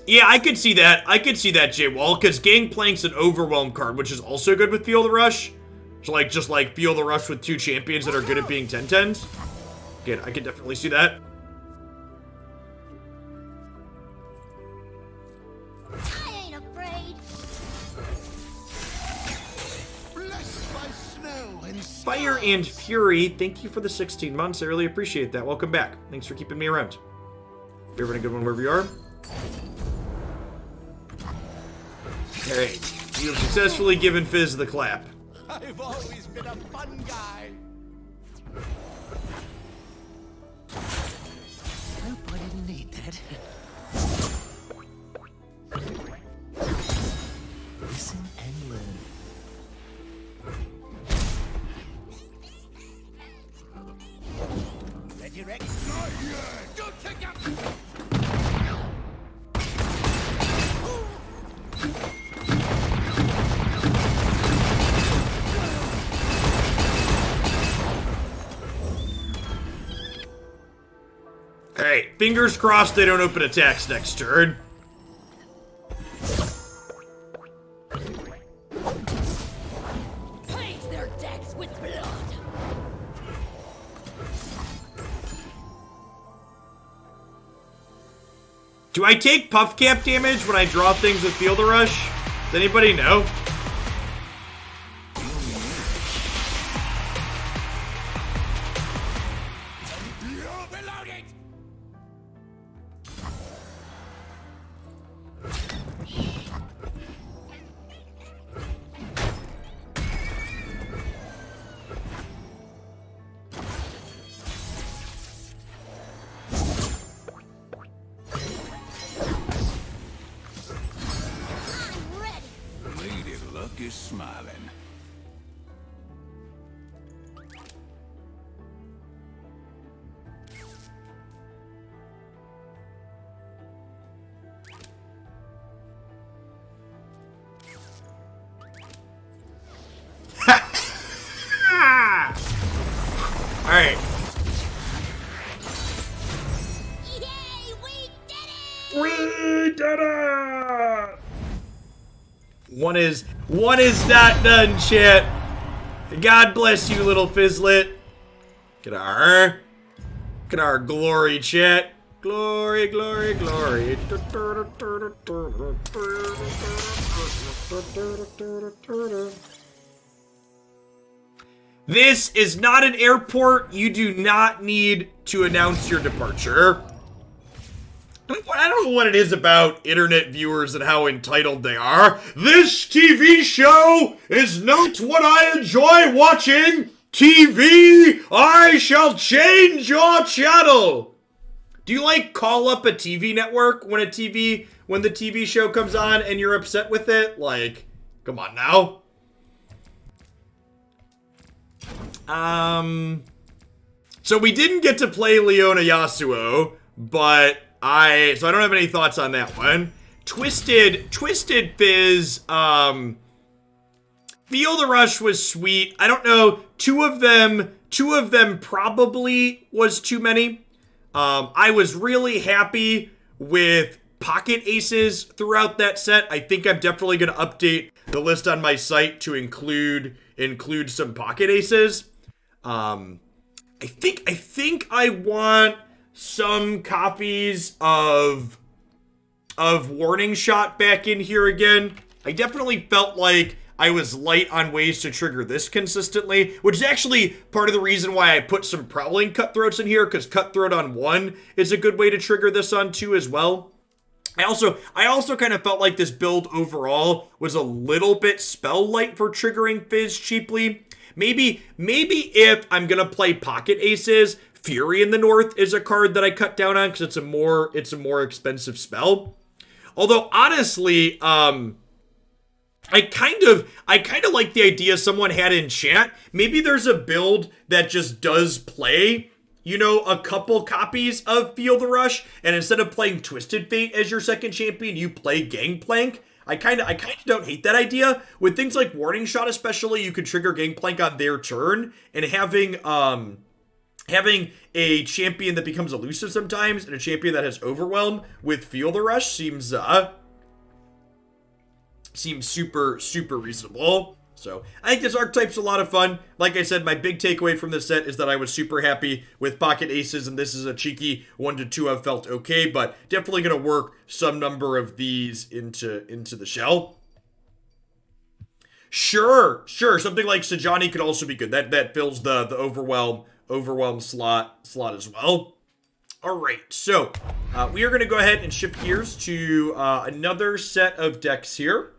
Yeah, I could see that. I could see that, J-Wall, because Gangplank's an Overwhelm card, which is also good with Feel the Rush. So, just Feel the Rush with 2 champions that are good at being 10-10s. Again, I could definitely see that. I ain't afraid. Blessed by snow and Fire and Fury, thank you for the 16 months. I really appreciate that. Welcome back. Thanks for keeping me around. You're having a good one wherever you are. Alright, you have successfully given Fizz the clap. I've always been a fun guy. Hope I didn't need that. Listen and learn. Ready, Rex? Not yet. Don't take up. Alright, fingers crossed they don't open attacks next turn. Paint their decks with blood. Do I take puff cap damage when I draw things with Feel the Rush? Does anybody know? Reload it. I'm ready. Lady Luck is smiling. Alright. Yay, we did it! We did it! One is not done, chat. God bless you, little Fizzlet. Get our glory, chat. Glory, glory, glory. This is not an airport. You do not need to announce your departure. I don't know what it is about internet viewers and how entitled they are. This TV show is not what I enjoy watching. TV, I shall change your channel. Do you call up a TV network when the TV show comes on and you're upset with it? Come on now. So we didn't get to play Leona Yasuo, but I don't have any thoughts on that one. Twisted Fizz, Feel the Rush was sweet. I don't know, two of them probably was too many. I was really happy with pocket aces throughout that set. I think I'm definitely going to update the list on my site to include some pocket aces. I think I want some copies of Warning Shot back in here again. I definitely felt like I was light on ways to trigger this consistently, which is actually part of the reason why I put some Prowling Cutthroats in here, because Cutthroat on 1 is a good way to trigger this on 2 as well. I also kind of felt like this build overall was a little bit spell light for triggering Fizz cheaply. Maybe if I'm gonna play Pocket Aces, Fury in the North is a card that I cut down on because it's a more expensive spell. Although honestly, I kind of like the idea someone had in chat. Maybe there's a build that just does play, you know, a couple copies of Feel the Rush, and instead of playing Twisted Fate as your second champion, you play Gangplank. I kind of don't hate that idea. With things like Warning Shot especially, you could trigger Gangplank on their turn, and having a champion that becomes elusive sometimes and a champion that has Overwhelm with Feel the Rush seems super reasonable. So I think this archetype's a lot of fun. Like I said, my big takeaway from this set is that I was super happy with Pocket Aces, and this is a cheeky 1 to 2 I've felt okay, but definitely going to work some number of these into the shell. Sure, something like Sejani could also be good. That fills the overwhelm slot as well. All right, so we are going to go ahead and shift gears to another set of decks here.